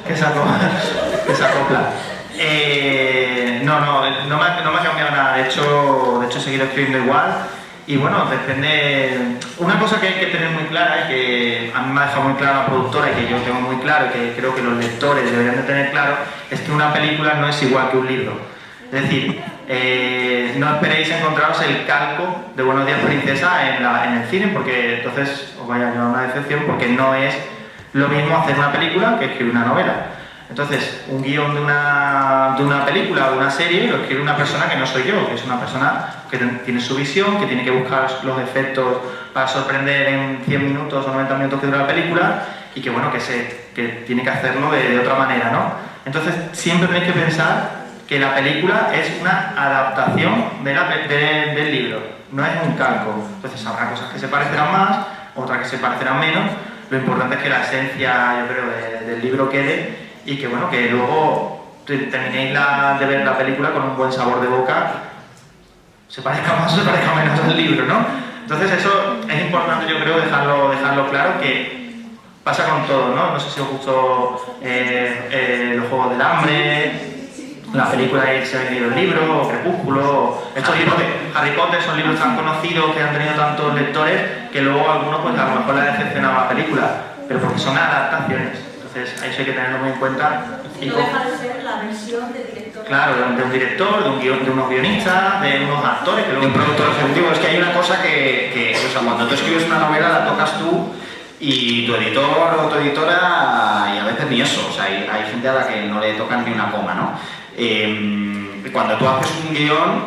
Que se acopla. No me ha cambiado nada. De hecho he seguido escribiendo igual. Y bueno, depende... Una cosa que hay que tener muy clara y que a mí me ha dejado muy clara la productora y que yo tengo muy claro y que creo que los lectores deberían de tener claro, es que una película no es igual que un libro. Es decir, no esperéis encontraros el calco de Buenos Días Princesa en el cine, porque entonces os vaya a llevar una decepción, porque no es lo mismo hacer una película que escribir una novela. Entonces, un guión de una película o de una serie lo escribe una persona que no soy yo, que es una persona que tiene su visión, que tiene que buscar los efectos para sorprender en 100 minutos o 90 minutos que dura la película y que, bueno, que tiene que hacerlo de otra manera, ¿no? Entonces, siempre tenéis que pensar que la película es una adaptación del libro, no es un calco. Entonces, habrá cosas que se parecerán más, otras que se parecerán menos. Lo importante es que la esencia, yo creo, del libro quede y que, bueno, que luego terminéis de ver la película con un buen sabor de boca, se parezca más o se parezca menos al libro, ¿no? Entonces eso es importante, yo creo, dejarlo claro, que pasa con todo, ¿no? No sé si os gustó los Juegos del Hambre, la película que se ha leído el libro, o Crepúsculo, estos libros de Harry Potter son libros tan conocidos que han tenido tantos lectores que luego a algunos pues a lo mejor les ha decepcionado la película, pero porque son adaptaciones. Entonces, eso hay que tenerlo muy en cuenta. Y no deja de ser la versión del director. Claro, de un director, de unos guionistas, de unos actores, que De un productor ejecutivo. Es que hay una cosa o sea, cuando tú escribes una novela la tocas tú y tu editor o tu editora, y a veces ni eso. O sea, hay gente a la que no le tocan ni una coma, ¿no? Cuando tú haces un guión,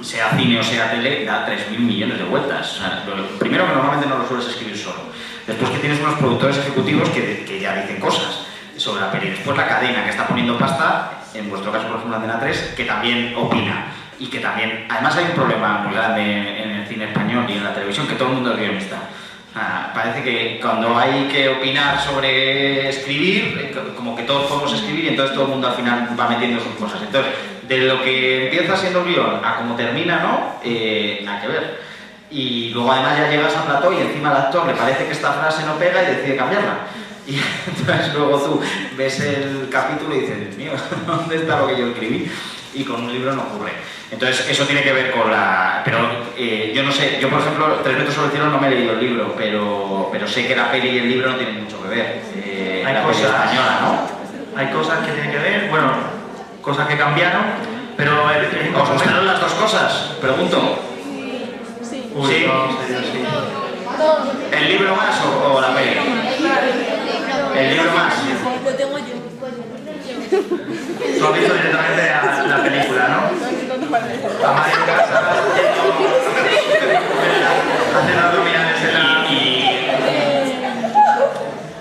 sea cine o sea tele, da 3.000 millones de vueltas. O sea, primero que normalmente no lo sueles escribir solo. Después que tienes unos productores ejecutivos que ya dicen cosas sobre la peli. Después la cadena que está poniendo pasta, en vuestro caso por ejemplo Antena 3, que también opina. Y que también, además hay un problema muy grande en el cine español y en la televisión, que todo el mundo es guionista. Parece que cuando hay que opinar sobre escribir, como que todos podemos escribir y entonces todo el mundo al final va metiendo sus cosas. Entonces, de lo que empieza siendo un guión a cómo termina, ¿no? Nada que ver. Y luego además ya llegas al plató y encima al actor le parece que esta frase no pega y decide cambiarla. Y entonces luego tú ves el capítulo y dices, Dios mío, ¿dónde está lo que yo escribí? Y con un libro no ocurre. Entonces eso tiene que ver con la... Pero yo no sé, yo por ejemplo, 3 metros sobre el cielo no me he leído el libro, pero sé que la peli y el libro no tienen mucho que ver. Hay la cosas peli española, ¿no? Hay cosas que tienen que ver, bueno, cosas que cambiaron, pero... ¿Os gustaron las dos cosas? Pregunto. Uy, Sí. no, sí. ¿El libro más o la peli? El libro más. Lo tengo yo. Tú has visto directamente la película, ¿no? A Mario Casas haciendo abdominales en la...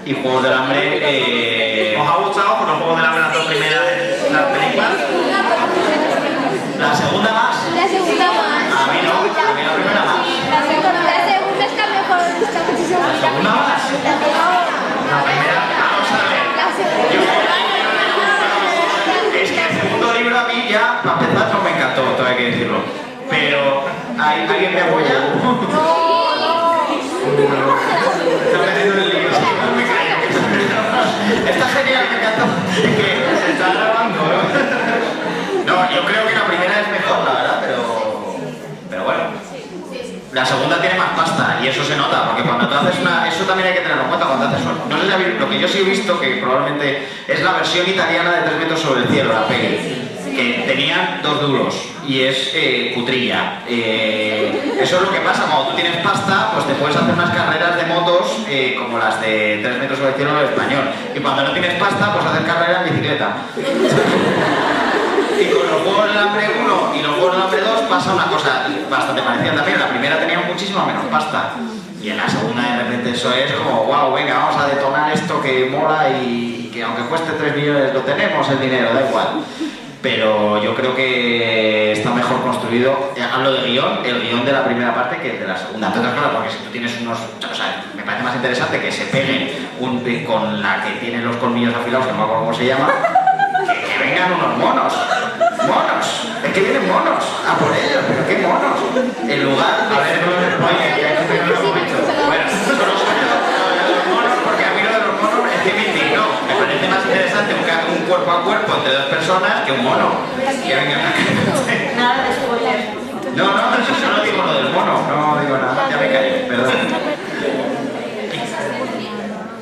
Y Juegos del Hambre... ¿Os ha gustado por los Juegos del Hambre las dos primeras las películas? ¿La segunda más? La segunda más. A mí no, a mí la primera más. La segunda está mejor, está muchísimo ¿La segunda más? La primera, vamos a ver. La segunda. Es que el segundo libro a mí ya, para empezar, no me encantó, todo hay que decirlo. Pero, ¿alguien me apoya? Está metiendo en el libro, sí, no me callo. Está genial, me encantó. Es que se está grabando, ¿no? No, yo creo que la primera es mejor, la verdad, pero bueno. La segunda tiene más pasta y eso se nota, porque cuando tú haces una... Eso también hay que tenerlo en cuenta cuando haces una... No sé si habéis... Lo que yo sí he visto, que probablemente es la versión italiana de 3 metros sobre el cielo, la peli, que tenían 2 duros y es cutrilla. Eso es lo que pasa, cuando tú tienes pasta, pues te puedes hacer unas carreras de motos como las de 3 metros sobre el cielo en el español. Y cuando no tienes pasta, pues haces carreras en bicicleta. Y con los Juegos del Hambre 1 y los Juegos del Hambre 2 pasa una cosa bastante parecida también. La primera tenía muchísima menos pasta. Y en la segunda de repente eso es como, wow, venga, vamos a detonar esto que mola y que aunque cueste 3 millones lo tenemos el dinero, da igual. Pero yo creo que está mejor construido. Hablo de guión, el guión de la primera parte que el de la segunda. Entonces, claro, porque si tú tienes unos... O sea, me parece más interesante que se peguen con la que tiene los colmillos afilados, que no me acuerdo cómo se llama, que vengan unos monos. ¡Monos! Es que vienen monos a por ellos, pero qué monos. En lugar de... A ver, no me spoiler, que hay que tener un momento. Bueno, solo soy de los monos, porque a mí lo de los monos es que me indignó. Me parece más interesante un cuerpo a cuerpo entre 2 personas que un mono. Que vengan a... Nada de spoiler. No, yo solo digo lo del mono, no digo nada, ya me callo, perdón.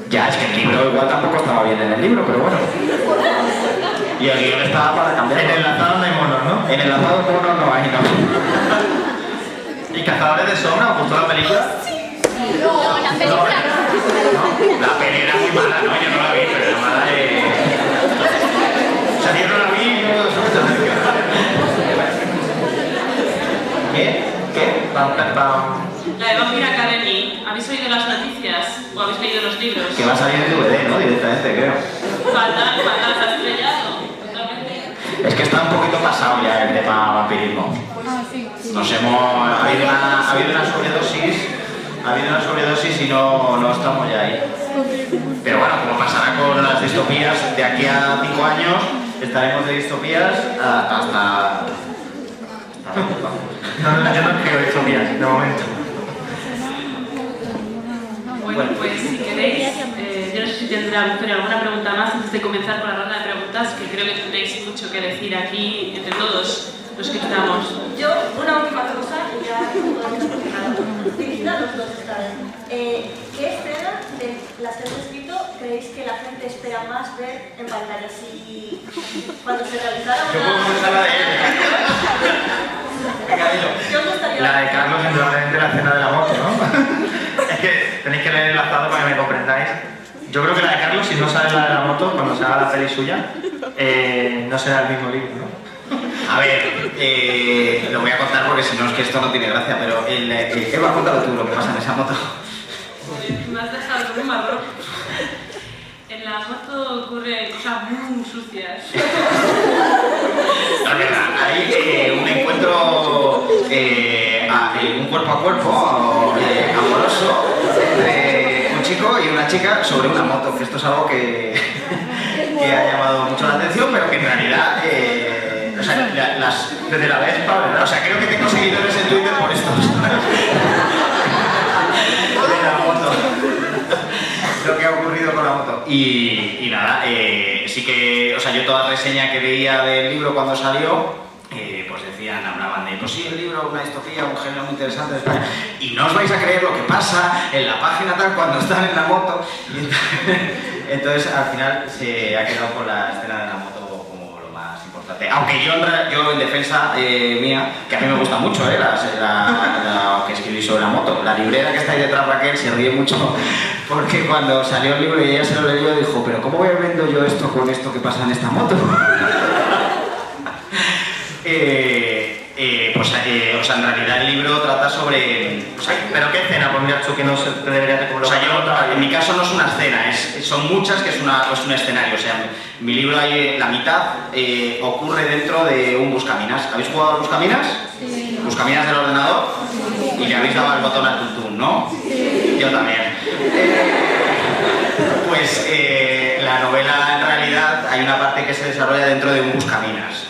Ya, es que el libro igual tampoco estaba bien en el libro, pero bueno. Y el guión estaba para cambiar. En el lanzado no hay monos, ¿no? En el lanzado mono no hay, no. ¿Y Cazadores de Sombra? ¿Os gustó la película? No, la película no. La peli era muy mala, ¿no? Yo no la vi, pero era mala de... La de Vampire Academy. ¿Habéis oído las noticias o habéis leído los libros? Que va a salir en DVD, ¿no? Directamente, creo. Fatal, se ha estrellado. Totalmente. Es que está un poquito pasado ya el tema vampirismo. Ha habido una sobredosis y no estamos ya ahí. Pero bueno, como pasará con las distopías, de aquí a 5 años estaremos de distopías hasta... No, yo no creo distopías, de momento. Bueno, pues si queréis, yo no sé si tendrá Victoria alguna pregunta más antes de comenzar con la ronda de preguntas, que creo que tendréis mucho que decir aquí entre todos los que estamos. Yo, una última cosa, y ya podemos empezar. Dirigida a los dos esta vez. ¿Qué escena de las que has escrito creéis que la gente espera más ver en pantalla? Si cuando se realizara una... Yo puedo comenzar la de él. Venga, dilo. Yo me gustaría... La de Carlos, indudablemente, la escena de la moto, ¿no? Es que tenéis que leer el enlazado para que me comprendáis. Yo creo que la de Carlos, si no sale la de la moto, cuando se haga la peli suya, no será el mismo libro, ¿no? A ver, lo voy a contar porque si no es que esto no tiene gracia, pero Eva, cuéntalo tú lo que pasa en esa moto. Me has dejado con un marrón. En la moto ocurren cosas muy sucias. La verdad, hay un encuentro, un cuerpo a cuerpo, amoroso, entre un chico y una chica sobre una moto, que esto es algo que ha llamado mucho la atención, pero que en realidad, o sea, desde la Vespa, ¿verdad? O sea, creo que tengo seguidores en Twitter por esto. La moto. Lo que ha ocurrido con la moto. Y nada, sí que, o sea, yo toda reseña que veía del libro cuando salió, pues decían, hablaban de, pues sí, el libro, una distopía, un género muy interesante, y no os vais a creer lo que pasa en la página tal cuando están en la moto. Y entonces, al final se ha quedado con la escena de la moto como lo más importante. Aunque yo en defensa mía, que a mí me gusta mucho, la que escribí sobre la moto, la librera que está ahí detrás, Raquel, se ríe mucho porque cuando salió el libro y ella se lo leyó dijo, pero ¿cómo vendo yo esto con esto que pasa en esta moto? O sea, en realidad el libro trata sobre... O sea, ¿Pero qué escena? Pues mira, tú que no se te debería de como o sea, en mi caso no es una escena, son muchas que es un escenario. O sea, mi libro la mitad ocurre dentro de un buscaminas. ¿Habéis jugado al buscaminas? Sí. ¿Buscaminas del ordenador? Sí. Y le habéis dado al botón al tuntún, ¿no? Sí. Yo también. Pues la novela en realidad hay una parte que se desarrolla dentro de un buscaminas.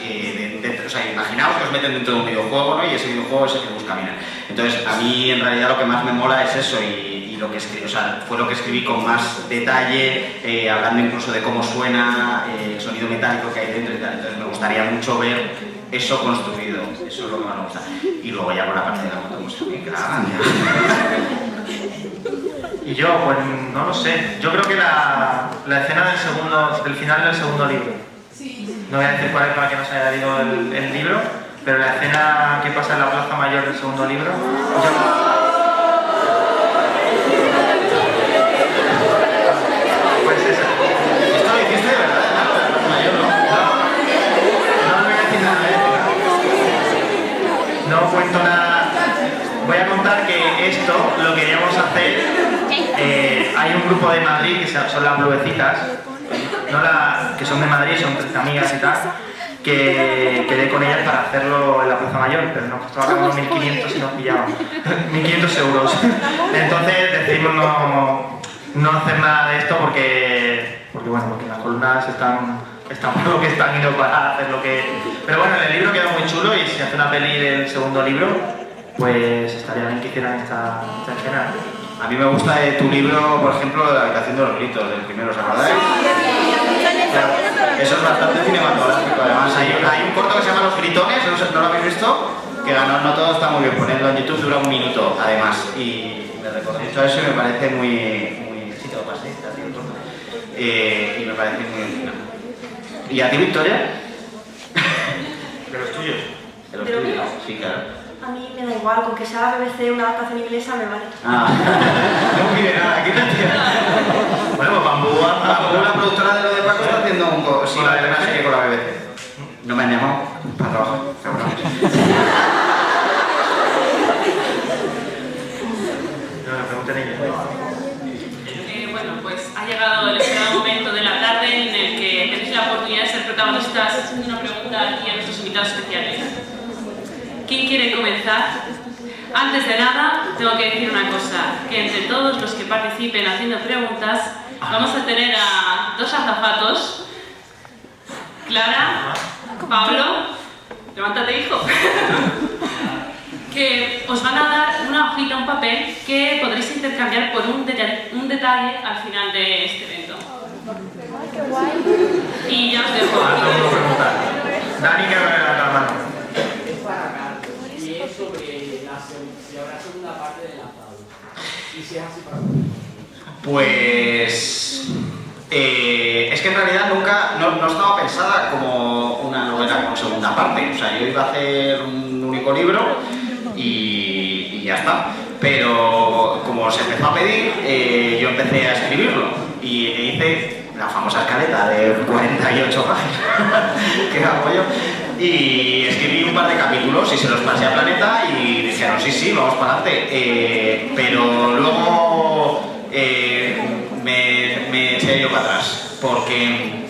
O sea, imaginaos que os meten dentro de un videojuego, ¿no? Y ese videojuego es el que buscaminas. Entonces, a mí en realidad lo que más me mola es eso y lo que escribí, o sea, fue lo que escribí con más detalle, hablando incluso de cómo suena, el sonido metálico que hay dentro y tal. Entonces me gustaría mucho ver eso construido, eso es lo que más me gusta. Y luego ya con la parte de la moto, pues que la hagan ya. Y yo, pues no lo sé. Yo creo que la escena del final del segundo libro. No voy a decir cuál es para que no se haya leído el libro, pero la escena que pasa en la plaza mayor del segundo libro. Pues esa. ¿Esto lo hiciste de verdad? ¿La plaza mayor, no? No voy a decir nada. No cuento nada. Voy a contar que esto lo queríamos hacer. Hay un grupo de Madrid que son las Bluecitas. Que son de Madrid, son 30 amigas y tal, que quedé con ellas para hacerlo en la Plaza Mayor, pero nos costaba unos 1.500 y nos pillaban 1.500 euros. Entonces decidimos no hacer nada de esto porque las columnas están por lo que están y no para hacer lo que... Pero bueno, el libro quedó muy chulo y si hace una peli del segundo libro, pues estaría bien que hicieran esta escena. A mí me gusta de tu libro, por ejemplo, La habitación de los gritos, del primero, ¿os acordáis? Claro, eso es bastante cinematográfico, además hay un corto que se llama Los Gritones, ¿no lo habéis visto? Que no todo está muy bien, ponedlo en YouTube, dura 1 minuto, además, y me recordé mucho a eso y me parece muy... Sí, te lo pasé, está así el corto. Y me parece muy original. ¿Y a ti, Victoria? ¿De los tuyos? ¿De los tuyos? Sí, claro. A mí me da igual, con que sea la BBC una adaptación inglesa me vale. No pide nada, aquí no tiene nada. Bueno, pues Bambú, la productora de lo de Paco está haciendo una serie con la BBC. No me han llamado para trabajar, seguramente. pregunten ellos. Bueno, pues ha llegado el esperado momento de la tarde en el que tenéis la oportunidad de ser protagonistas de una pregunta aquí a nuestros invitados especiales. ¿Quién quiere comenzar? Antes de nada, tengo que decir una cosa, que entre todos los que participen haciendo preguntas, vamos a tener a dos azafatos. Clara, Pablo, levántate, hijo. Que os van a dar una hojita, un papel, que podréis intercambiar por un detalle al final de este evento. Qué guay. Y ya os dejo. Todo el mundo preguntar. Dani, que me levanta la mano. Y es sobre si habrá segunda parte de Lanzado. Y si es así para Pues... es que en realidad nunca, no estaba pensada como una novela con segunda parte. O sea, yo iba a hacer un único libro y ya está. Pero como se empezó a pedir, yo empecé a escribirlo y hice la famosa escaleta de 48 páginas que hago yo. Y escribí un par de capítulos y se los pasé a Planeta y dijeron sí, vamos para adelante. Pero luego me eché yo para atrás porque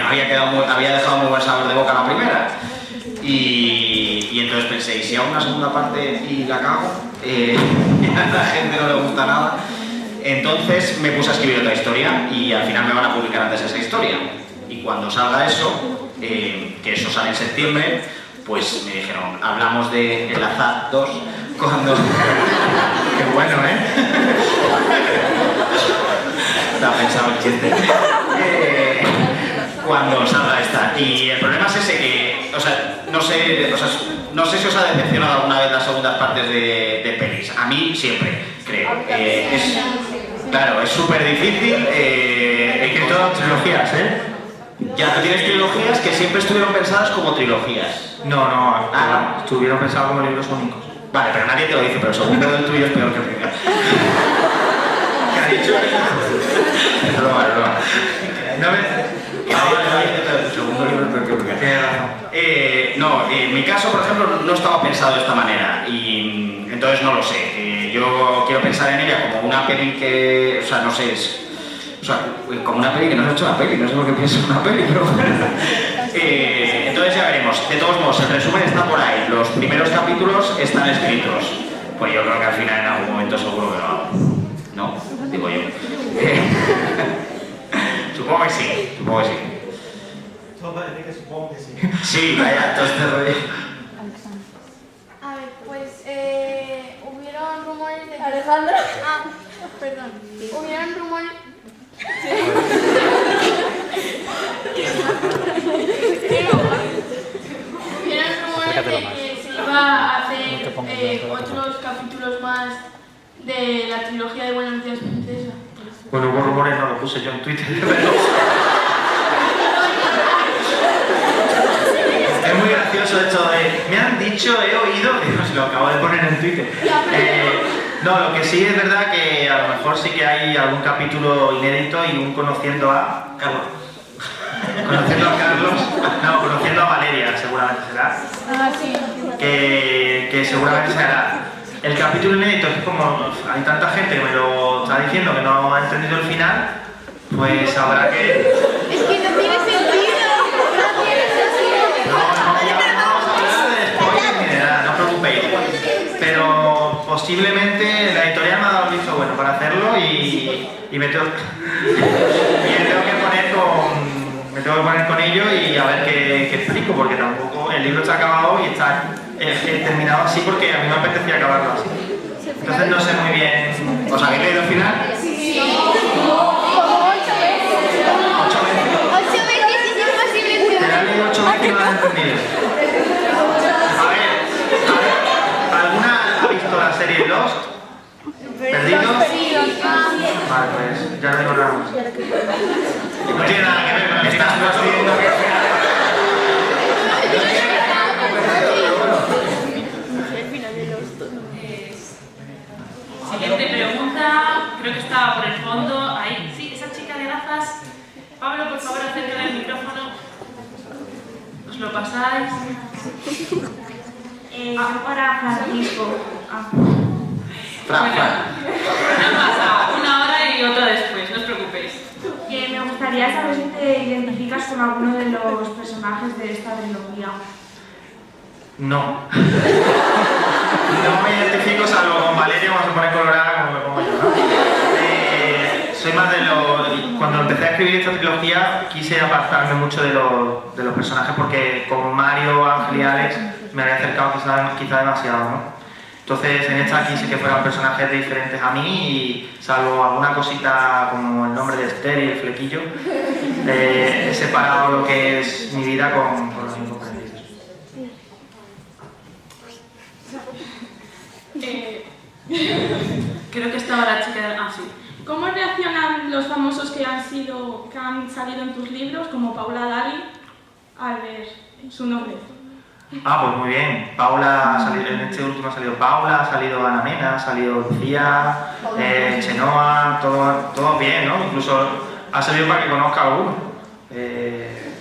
había dejado muy buen sabor de boca la primera. Y entonces pensé, ¿y si hago una segunda parte y la cago? Y a la gente no le gusta nada. Entonces me puse a escribir otra historia y al final me van a publicar antes esa historia. Y cuando salga eso, que eso sale en septiembre, pues me dijeron, hablamos de El Azar 2 cuando... Qué bueno, ¿eh? Está pensado el chiste. Cuando salga esta. Y el problema es ese que, o sea, no sé si os ha decepcionado alguna vez las segundas partes de pelis. A mí siempre, creo. Claro, es súper difícil. Es que todas trilogías, ¿eh? Ya, tú tienes trilogías que siempre estuvieron pensadas como trilogías. No, estuvieron pensados como libros únicos. Vale, pero nadie te lo dice, pero el segundo del tuyo es peor que el primero. ¿Qué ha dicho? Es broma. No me... El segundo libro es peor que el primero. Tienes razón. No, en mi caso, por ejemplo, no estaba pensado de esta manera y entonces no lo sé. Yo quiero pensar en ella como una peli que, o sea, no sé, como una peli que no se ha hecho una peli, no sé por qué pienso en una peli, pero entonces ya veremos. De todos modos, el resumen está por ahí, los primeros capítulos están escritos. Pues yo creo que al final en algún momento seguro que lo hago. ¿No? Digo yo. Supongo que sí. Todo parece que supongo que sí. Sí, vaya, todo este rollo. A ver, pues hubieron rumores de... Alejandra. Perdón. Hubieron rumores... Hubieron rumores de que se iba a hacer otros capítulos más de la trilogía de Buenos Días, Princesa. Bueno, hubo rumores, no lo puse yo en Twitter, pero... Es muy gracioso esto de... Me han dicho, he oído... Digo, si lo acabo de poner en Twitter. No, lo que sí es verdad que a lo mejor sí que hay algún capítulo inédito y un conociendo a... Carlos. Conociendo a Carlos... No, conociendo a Valeria, seguramente será. Ah, sí. Que seguramente será. El capítulo inédito es que como hay tanta gente que me lo está diciendo que no ha entendido el final, pues habrá que... Es que no tiene sentido. No tiene sentido. No vamos a hablar de spoilers ni de nada, no os preocupéis. Pero posiblemente la editorial me ha dado el visto bueno para hacerlo y me tengo que poner con ello y a ver qué explico, porque tampoco el libro está acabado y está terminado así porque a mí me apetecía acabarlo así. Entonces no sé muy bien. ¿Os habéis leído el final? Como 8 veces. 8 veces. 8 veces es imposible. ¿Te has leído 8 veces y no has entendido? A ver, ¿alguna ha visto la serie Lost? ¿Perdidos? Vale, pues ya no digo nada más. No tiene nada que ver con lo que estás pidiendo que sea. Siguiente pregunta, creo que estaba por el fondo. Ahí, sí, esa chica de gafas. Pablo, por favor, acércale el micrófono. ¿Os lo pasáis? Yo para Francisco. Bueno, quería saber si te identificas con alguno de los personajes de esta trilogía. No. No me identifico salvo con Valeria cuando se pone colorada como me pongo yo, ¿no? Soy más de los... Cuando empecé a escribir esta trilogía quise apartarme mucho de los personajes porque con Mario, Ángel y Alex me había acercado quizá demasiado, ¿no? Entonces en esta quise que fueran personajes diferentes a mí y salvo alguna cosita como el nombre de Esther y el flequillo, he separado lo que es mi vida con los incomprendidos. Creo que estaba la chica de... Ah, sí. ¿Cómo reaccionan los famosos que han salido en tus libros, como Paula Dali, al ver su nombre? Ah, pues muy bien. Paula, en este último ha salido Paula, ha salido Ana Mena, ha salido Lucía, Chenoa, todo bien, ¿no? Incluso ha salido para que conozca a alguno. Por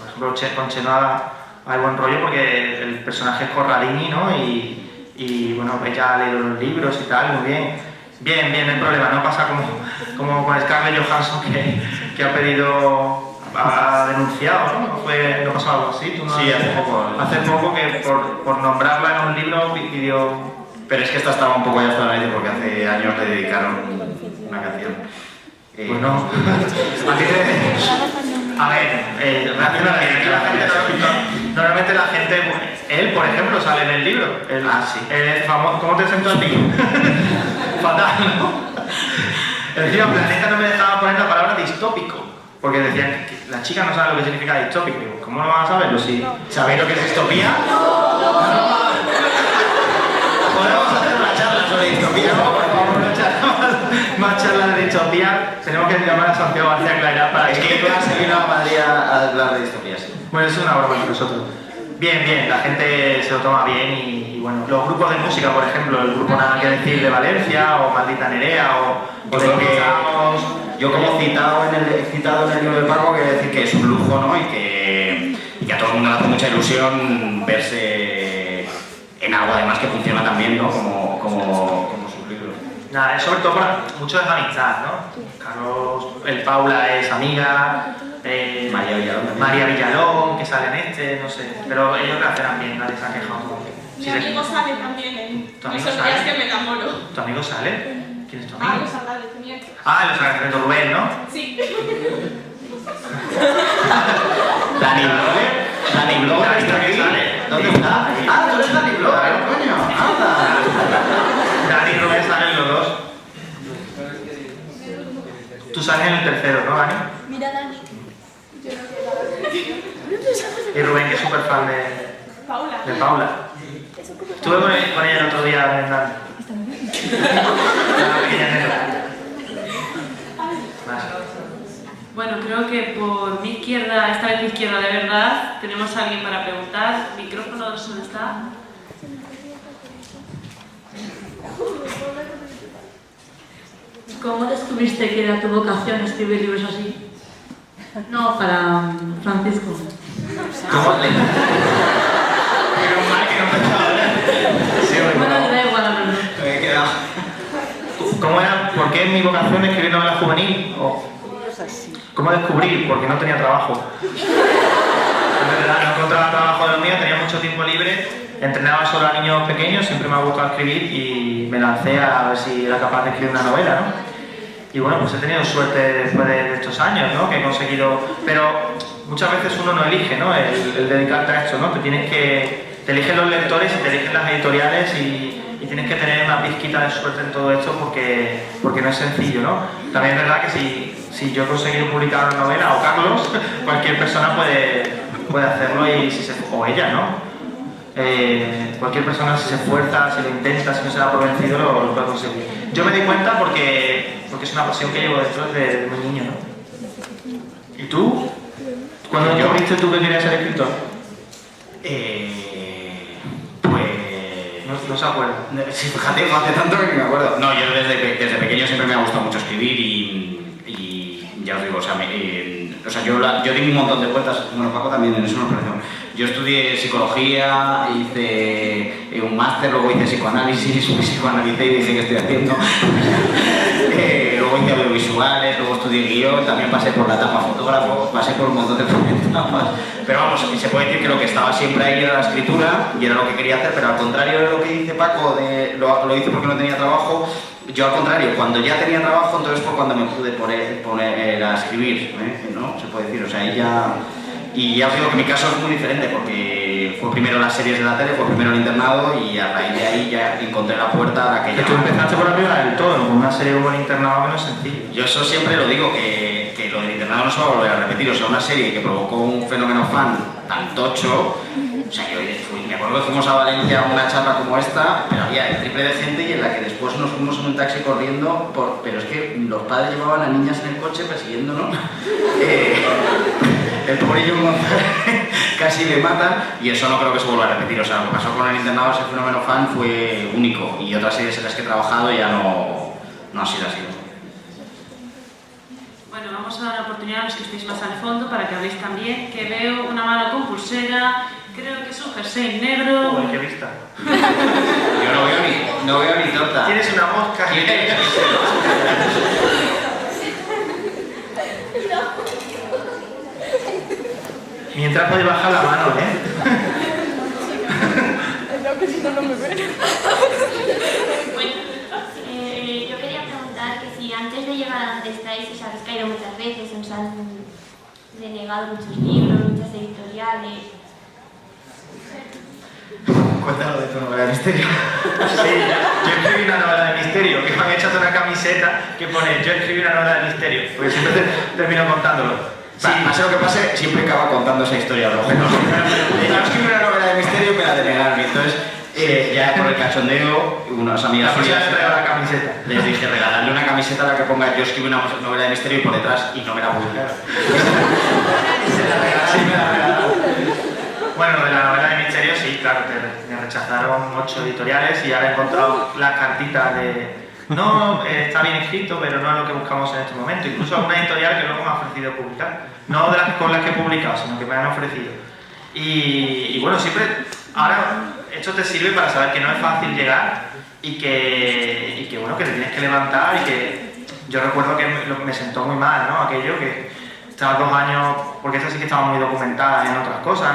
ejemplo, con Chenoa hay buen rollo porque el personaje es Corradini, ¿no? Y bueno, ella ha leído los libros y tal, muy bien. Bien, no hay problema, no pasa como con Scarlett Johansson que ha pedido... ha denunciado, ¿no? ¿No pasó algo así? ¿Tú no sí, hace poco. Hace poco que por nombrarla en un libro pidió... Pero es que esta estaba un poco ya hasta la nariz porque hace años le dedicaron una canción. Pues no. A ver, normalmente la gente... Él, por ejemplo, sale en el libro. Sí. ¿Cómo te siento a ti? Fatal, ¿no? Encima, Planeta no me dejaba poner la palabra distópico. Porque decían que las chicas no saben lo que significa distópico. Digo, ¿cómo no van a saberlo? Si ¿sabéis lo que es distopía? Podemos hacer una charla sobre distopía, ¿no? Por favor, más charlas de distopía. Tenemos que llamar a Santiago García Claridad para Es que tú has venido a Madrid a hablar de distopía, sí. Bueno, eso es una broma entre nosotros. Bien, la gente se lo toma bien y bueno, los grupos de música, por ejemplo, el grupo Nada que Decir de Valencia o Maldita Nerea o de Pisaos. Yo como citado en el libro de Paco, quiero decir que es un lujo, ¿no? Y que a todo el mundo le hace mucha ilusión verse en algo además que funciona también, ¿no? Como sus libros. Nada, sobre todo mucho es amistad, ¿no? Carlos, Paula es amiga, María Villalón, que sale en no sé, pero ellos reaccionan bien, nadie se ha quejado. Mi amigo sale también en ¿Tu amigo Esos sale? días que me enamoro. ¿Tu amigo sale? ¿Quién es tu amigo? Los agradecimientos. Ah, los agradecimientos, Rubén, ¿no? Sí. Dani Blogger está aquí. ¿Dónde está? Ah, tú eres Dani Blogger, coño. Anda. Dani y Rubén salen los dos. Tú sales en el tercero, ¿no, Dani? Mira, Dani. Y Rubén, que es súper fan de Paula. Estuve con ella el otro día merendando. Una pequeña nena. Bueno, creo que por mi izquierda, esta vez mi izquierda de verdad, tenemos a alguien para preguntar. ¿Micrófono dónde está? ¿Cómo descubriste que era tu vocación escribir libros así? No, para Francisco. ¿Cómo le? Menos mal que no me estaba hablando. Bueno, le da igual a los dos. Me he quedado. ¿Cómo era? ¿Por qué mi vocación de escribir novela juvenil? ¿Cómo descubrir? Porque no tenía trabajo. En verdad, no encontraba trabajo de lo mío, tenía mucho tiempo libre, entrenaba solo a niños pequeños, siempre me ha gustado escribir y me lancé a ver si era capaz de escribir una novela, ¿no? Y bueno, pues he tenido suerte después de estos años, ¿no? Que he conseguido... Pero muchas veces uno no elige, ¿no? El dedicarte a esto, ¿no? Te eligen los lectores y te eligen las editoriales y tienes que tener una pizquita de suerte en todo esto porque no es sencillo, ¿no? También es verdad que si yo he conseguido publicar una novela, o Carlos, cualquier persona puede hacerlo o ella, ¿no? Cualquier persona si se esfuerza, si lo intenta, si no se da por vencido, lo puede conseguir. Yo me di cuenta porque es una pasión que llevo dentro desde muy niño, ¿no? ¿Y tú? ¿Cuándo viste tú que querías ser escritor? No se acuerda. Sí, fíjate, no hace tanto que me acuerdo. No, yo desde pequeño siempre me ha gustado mucho escribir y ya os digo, yo di un montón de vueltas, bueno, Paco también en eso nos pareció. Yo estudié psicología, hice un máster, luego hice psicoanálisis, me psicoanalicé y dije que estoy haciendo. Luego luego hice audiovisuales, luego estudié guión, también pasé por la etapa fotógrafo, pasé por un montón de etapas. Pero vamos, se puede decir que lo que estaba siempre ahí era la escritura y era lo que quería hacer, pero al contrario de lo que dice Paco, lo hice porque no tenía trabajo. Yo al contrario, cuando ya tenía trabajo, entonces fue cuando me pude poner a escribir, ¿no? Se puede decir, o sea, y ya os digo que mi caso es muy diferente porque fue primero las series de la tele, fue primero el internado y a raíz de ahí ya encontré la puerta a la que ya... Tú empezaste por arriba del todo, con una serie como el internado que no es sencillo. Yo eso siempre lo digo, que lo del internado no se va a volver a repetir, o sea, una serie que provocó un fenómeno fan tan tocho. O sea, me acuerdo que fuimos a Valencia a una charla como esta, pero había el triple de gente y en la que después nos fuimos en un taxi corriendo, pero es que los padres llevaban a niñas en el coche persiguiéndonos. El pobrillo González casi le matan y eso no creo que se vuelva a repetir. O sea, lo que pasó con el internado, ese fenómeno fan fue único y otras series en las que he trabajado ya no ha sido así. Bueno, vamos a dar la oportunidad a los que estéis más al fondo para que habléis también, que veo una mano con pulsera, creo que es un jersey negro. Uy, qué vista. Yo no veo ni torta. Tienes una mosca. Mientras podéis bajar la mano, Yo quería preguntar que si antes de llegar a donde estáis os habéis caído muchas veces, os han denegado muchos libros, muchas editoriales. Cuéntalo de tu novela de misterio. Sí, yo escribí una novela de misterio, que me han hecho una camiseta que pone yo escribí una novela de misterio, porque siempre termino contándolo. Sí, pase lo que pase, siempre acaba contando esa historia. Yo escribí una novela de misterio y me la denegaron. Entonces, ya por el cachondeo, unas amigas suyas la camiseta. Les dije, regalarle una camiseta a la que ponga yo escribí una novela de misterio y por detrás, y no me la publicaron. Sí, me la regalaron. Bueno, de la novela de misterio, sí, claro, me rechazaron 8 editoriales y ahora he encontrado las cartitas de... No, está bien escrito, pero no es lo que buscamos en este momento. Incluso alguna editorial que luego me ha ofrecido publicar. No de las con las que he publicado, sino que me han ofrecido. Y bueno, siempre... Ahora, esto te sirve para saber que no es fácil llegar y que bueno, que te tienes que levantar y que... Yo recuerdo que me sentó muy mal, ¿no? Aquello que estaba 2 años... Porque esa sí que estaba muy documentada en otras cosas,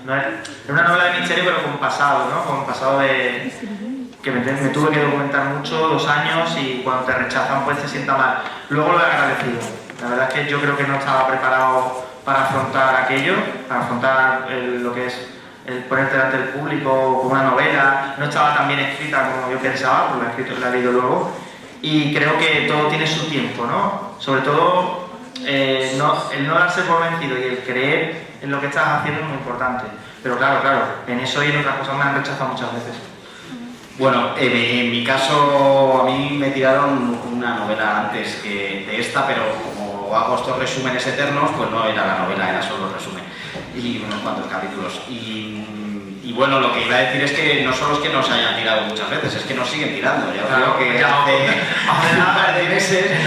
no era una novela de misterio, pero con pasado, ¿no? Con pasado de... que me tuve que documentar mucho, 2 años, y cuando te rechazan pues te sienta mal. Luego lo he agradecido. La verdad es que yo creo que no estaba preparado para afrontar aquello, para afrontar lo que es el ponerte delante del público con una novela. No estaba tan bien escrita como yo pensaba, porque la he leído luego. Y creo que todo tiene su tiempo, ¿no? Sobre todo el no darse por vencido y el creer en lo que estás haciendo es muy importante. Pero claro, en eso y en otras cosas me han rechazado muchas veces. Bueno, en mi caso, a mí me tiraron una novela antes que de esta, pero como hago estos resúmenes eternos, pues no era la novela, era solo el resumen. Y unos cuantos capítulos. Y bueno, lo que iba a decir es que no solo es que nos hayan tirado muchas veces, es que nos siguen tirando. Ya creo que hace un par de meses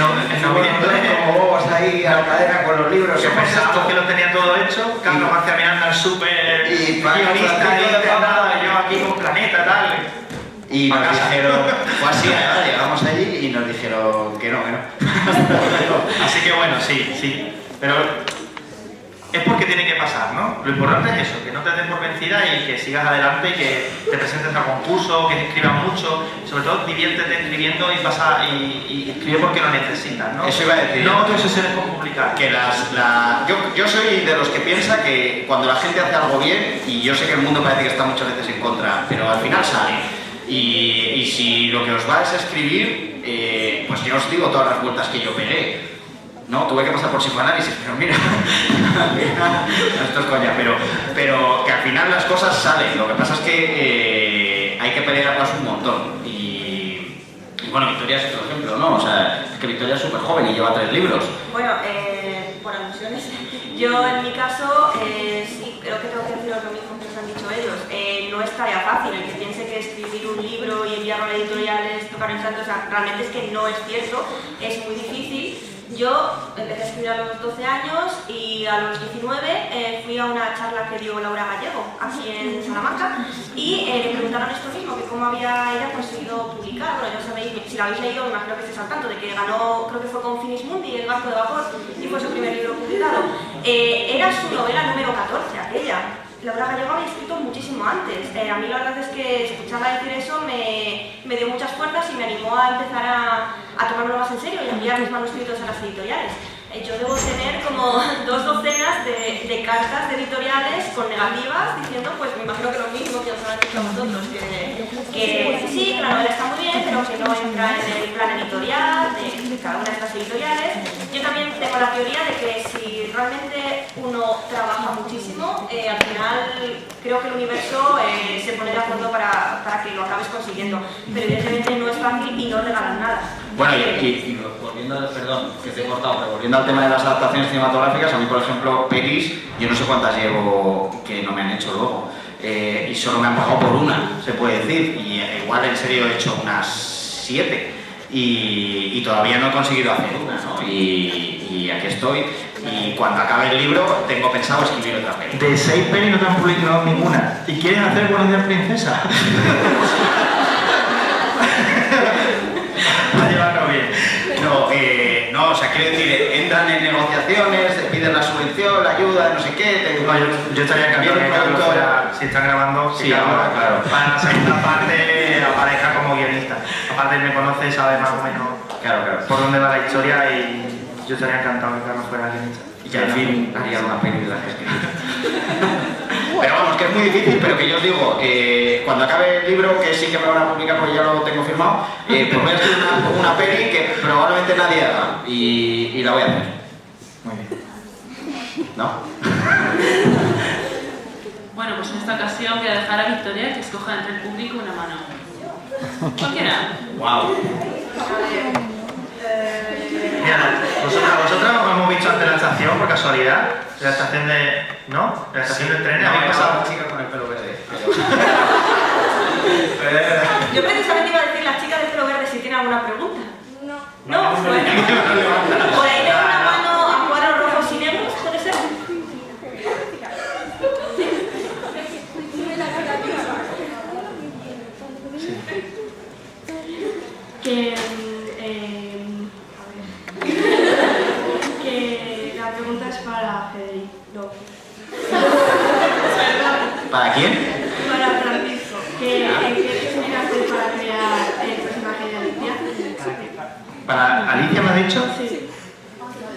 como bobos ahí a la cadena con los libros. Que pensábamos que lo tenía todo hecho, Carlos García Miranda, súper guionista y yo aquí con Planeta, tal. Y nos dijeron, fue así, llegamos allí y nos dijeron que no. Así que bueno, sí. Pero es porque tiene que pasar, ¿no? Lo importante es eso, que no te des por vencida y que sigas adelante y que te presentes a concurso, que escribas mucho, sobre todo diviértete escribiendo y escribe porque lo necesitas, ¿no? Eso iba a decir. No te obsesiones con publicar. Que yo soy de los que piensa que cuando la gente hace algo bien, y yo sé que el mundo parece que está muchas veces en contra, pero al final sale. Y si lo que os va es escribir, pues yo os digo todas las vueltas que yo pegué. No, tuve que pasar por psicoanálisis, pero mira, esto es coña, pero que al final las cosas salen. Lo que pasa es que hay que pelearlas un montón. Y bueno, Victoria es otro ejemplo, ¿no? O sea, es que Victoria es súper joven y lleva 3 libros. Bueno, por alusiones, yo en mi caso sí, creo que tengo que decir lo mismo que os han dicho ellos. No es tarea fácil, el que piense que escribir un libro y enviarlo a la editorial es tocar el santo, o sea, realmente es que no es cierto, es muy difícil. Yo empecé a escribir a los 12 años y a los 19 fui a una charla que dio Laura Gallego aquí en Salamanca y le preguntaron esto mismo, que cómo había ella conseguido publicar. Bueno, ya sabéis, si lo habéis leído, me imagino que estáis al tanto de que ganó, creo que fue con Finis Mundi, El barco de vapor, y fue su primer libro publicado. Era su novela número 14, aquella. Laura Gallego había escrito muchísimo antes. A mí la verdad es que escucharla decir eso me dio muchas fuerzas y me animó a empezar a tomármelo más en serio y a enviar mis manuscritos a las editoriales. Yo debo tener como 2 docenas de cartas de editoriales con negativas diciendo, pues me imagino que lo mismo que os han dicho a vosotros, que sí, que la novela está muy bien, pero que no entra en el plan editorial de cada una de estas editoriales. Yo también tengo la teoría de que si realmente uno trabaja muchísimo, al final creo que el universo se pone de acuerdo para que lo acabes consiguiendo, pero evidentemente no es fácil y no regalan nada. Bueno, y volviendo, perdón, que te he cortado, pero volviendo al tema de las adaptaciones cinematográficas, a mí, por ejemplo, pelis, yo no sé cuántas llevo que no me han hecho luego, y solo me han pagado por una, se puede decir, y igual en serio he hecho unas 7, y todavía no he conseguido hacer una, ¿no? Y aquí estoy, y cuando acabe el libro tengo pensado escribir otra peli. De 6 pelis no te han publicado ninguna, ¿y quieres hacer Buenos días, princesa? A llevarlo bien. No, o sea, quiero decir, entran en negociaciones, te piden la subvención, la ayuda, no sé qué. Yo estaría encantado de que fuera, si están grabando, sí, ahora, claro. Para la segunda parte aparezca como guionista. Aparte me conoce, sabe más o menos por dónde va la historia y yo estaría encantado de que Carlos fuera guionista. Y que al fin haría una peli de las que escribí. Pero vamos, que es muy difícil, pero que yo os digo, cuando acabe el libro, que sí que me van a publicar porque ya lo tengo firmado, pues voy a escribir una peli que probablemente nadie haga y la voy a hacer. Muy bien. ¿No? Bueno, pues en esta ocasión voy a dejar a Victoria que escoja entre el público una mano. Cualquiera. ¡Wow! Mira, vosotros os hemos visto ante la estación por casualidad, la estación de... ¿no? La estación del tren, ¿habéis pasado? Una chica con el pelo verde. Yo precisamente iba a decir, la chica de pelo verde, si tiene alguna pregunta. No, bueno. Por ahí tengo una mano a cuadros rojos y negros, ¿puede ser? Que la pregunta es para Federico. ¿Para quién? Para Francisco. ¿Qué tienes que hacer para crear el personaje de Alicia? ¿Para Alicia me has dicho? Sí.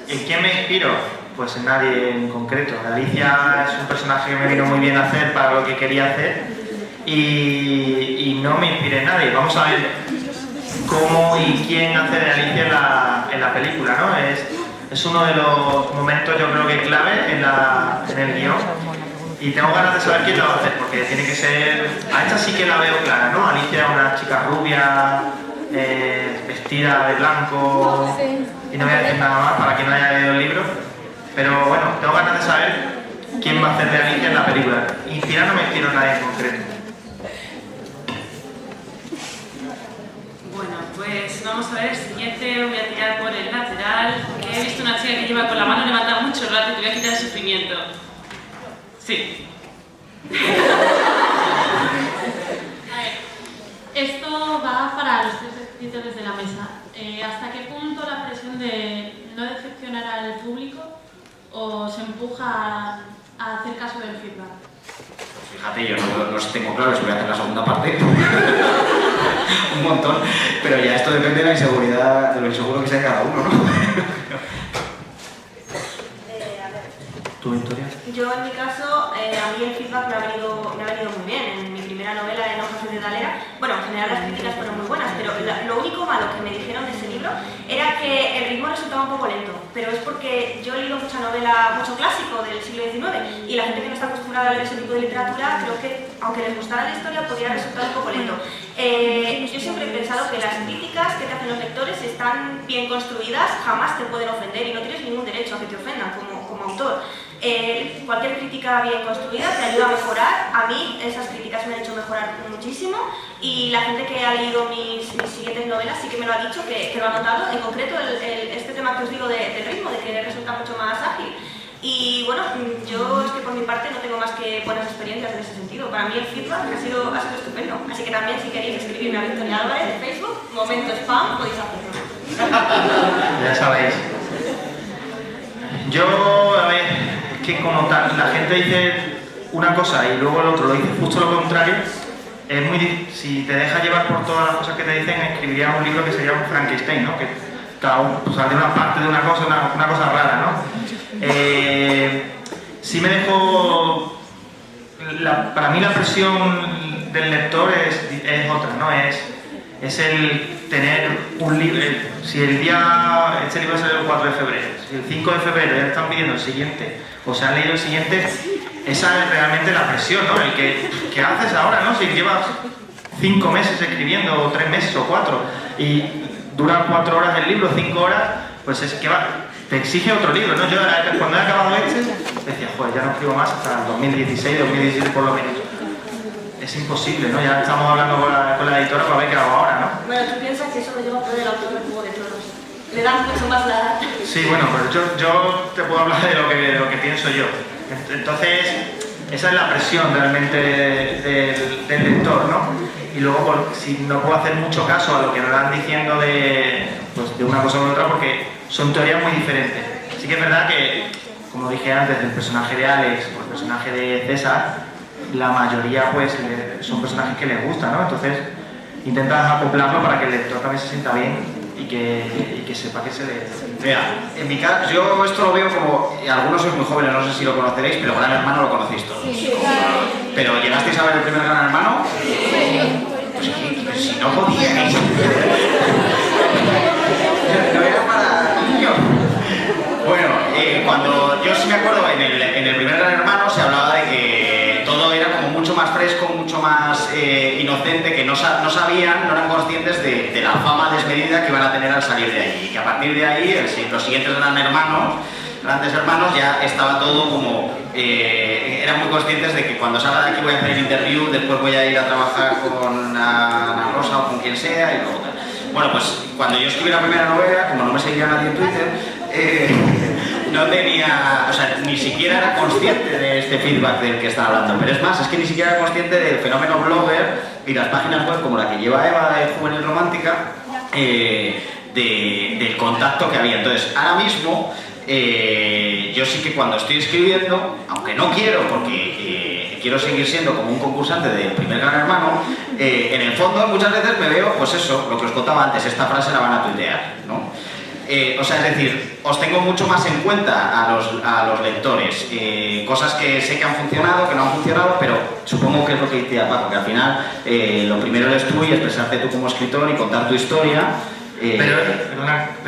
¿En quién me inspiro? Pues en nadie en concreto. Alicia es un personaje que me vino muy bien a hacer para lo que quería hacer y no me inspiré en nadie. Vamos a ver cómo y quién hace de Alicia en la película, ¿no? Es uno de los momentos, yo creo que clave en el guión. Y tengo ganas de saber quién lo va a hacer, porque tiene que ser... A esta sí que la veo clara, ¿no? Alicia es una chica rubia, vestida de blanco... Y no voy a decir nada más para quien no haya leído el libro. Pero bueno, tengo ganas de saber quién va a hacer de Alicia en la película. Inspirar no me inspiro en nadie en concreto. Bueno, pues vamos a ver el siguiente. Voy a tirar por el lateral. Que he visto una chica que lleva con la mano levantada mucho rato y te voy a quitar el sufrimiento. Sí. A ver, esto va para los 3 escritores de la mesa. ¿Hasta qué punto la presión de no decepcionar al público os empuja a hacer caso del feedback? Fíjate, yo no tengo claro si voy a hacer la segunda parte. Un montón. Pero ya esto depende de la inseguridad, de lo inseguro que sea cada uno, ¿no? ¿Tu historia? Yo en mi caso, a mí el feedback me ha venido muy bien. En mi primera novela, En hojas de Dalera, bueno, en general las críticas fueron muy buenas, pero lo único malo que me dijeron de ese libro era que el ritmo resultaba un poco lento, pero es porque yo he leído mucha novela, mucho clásico del siglo XIX, y la gente que no está acostumbrada a leer ese tipo de literatura, creo que, aunque les gustara la historia, podría resultar un poco lento. Yo siempre he pensado que las críticas que te hacen los lectores, si están bien construidas, jamás te pueden ofender y no tienes ningún derecho a que te ofendan, como como autor. Cualquier crítica bien construida te ayuda a mejorar. A mí esas críticas me han hecho mejorar muchísimo y la gente que ha leído mis siguientes novelas sí que me lo ha dicho, que lo ha notado. En concreto este tema que os digo del ritmo, de que resulta mucho más ágil. Y bueno, yo es que por mi parte no tengo más que buenas experiencias en ese sentido. Para mí el feedback ha sido estupendo. Así que también si queréis escribirme a Victoria Álvarez de Facebook, momento spam, podéis hacerlo. Ya sabéis. Yo, a ver, es que como tal, la gente dice una cosa y luego el otro lo dice justo lo contrario. Es muy difícil. Si te dejas llevar por todas las cosas que te dicen, escribirías un libro que sería un Frankenstein, ¿no? Que cada uno, o sea, de una parte de una cosa rara, ¿no? Sí me dejo... para mí la presión del lector es otra, ¿no? Es el tener un libro... Si este libro sale el 4 de febrero, si el 5 de febrero ya están pidiendo el siguiente, o se han leído el siguiente, esa es realmente la presión, ¿no? El que, ¿qué haces ahora, no? Si llevas 5 meses escribiendo, o 3 meses, o 4, y dura 4 horas el libro, 5 horas, pues es que te exige otro libro, ¿no? Yo cuando he acabado decía, joder, ya no escribo más hasta el 2016, 2017 por lo menos. Es imposible, ¿no? Ya estamos hablando con la editora para ver qué hago ahora, ¿no? Bueno, tú piensas que eso lo lleva a poner el autor del Juego de Tronos. Le dan mucho más la edad. Sí, bueno, pero yo te puedo hablar de lo que pienso yo. Entonces, esa es la presión realmente del lector, ¿no? Y luego, si no puedo hacer mucho caso a lo que me van diciendo de una cosa u otra, porque son teorías muy diferentes. Sí que es verdad que, como dije antes, del personaje de Alex o el personaje de César, la mayoría pues son personajes que les gustan, ¿no? Entonces, intentas acoplarlo para que el lector también se sienta bien y que sepa que se le... Mira, en mi caso, yo esto lo veo como, algunos sois muy jóvenes, no sé si lo conoceréis, pero Gran Hermano lo conocéis todos. Sí. ¿Pero llegasteis a ver el primer Gran Hermano? Sí. Pues si no podíais. No era para niños. Bueno, cuando yo sí me acuerdo, en el primer Gran Hermano se hablaba de que todo era como mucho más fresco, mucho más inocente, que no sabían, no eran conscientes de la fama desmedida que iban a tener al salir de allí. Y que a partir de ahí, los siguientes grandes hermanos, ya estaba todo como... eran muy conscientes de que cuando salga de aquí voy a hacer el interview, después voy a ir a trabajar con Ana Rosa o con quien sea y luego tal. Bueno, pues cuando yo escribí la primera novela, como no me seguía nadie en Twitter, no tenía, o sea, ni siquiera era consciente de este feedback del que estaba hablando. Pero es más, es que ni siquiera era consciente del fenómeno blogger y las páginas web como la que lleva Eva de Juvenil Romántica, del contacto que había. Entonces, ahora mismo, yo sí que cuando estoy escribiendo, aunque no quiero, porque quiero seguir siendo como un concursante del primer Gran Hermano, en el fondo muchas veces me veo, pues eso, lo que os contaba antes, esta frase la van a tuitear, ¿no? O sea, es decir, os tengo mucho más en cuenta a los lectores, cosas que sé que han funcionado, que no han funcionado, pero supongo que es lo que decía Paco, que al final lo primero eres tú y expresarte tú como escritor y contar tu historia. Pero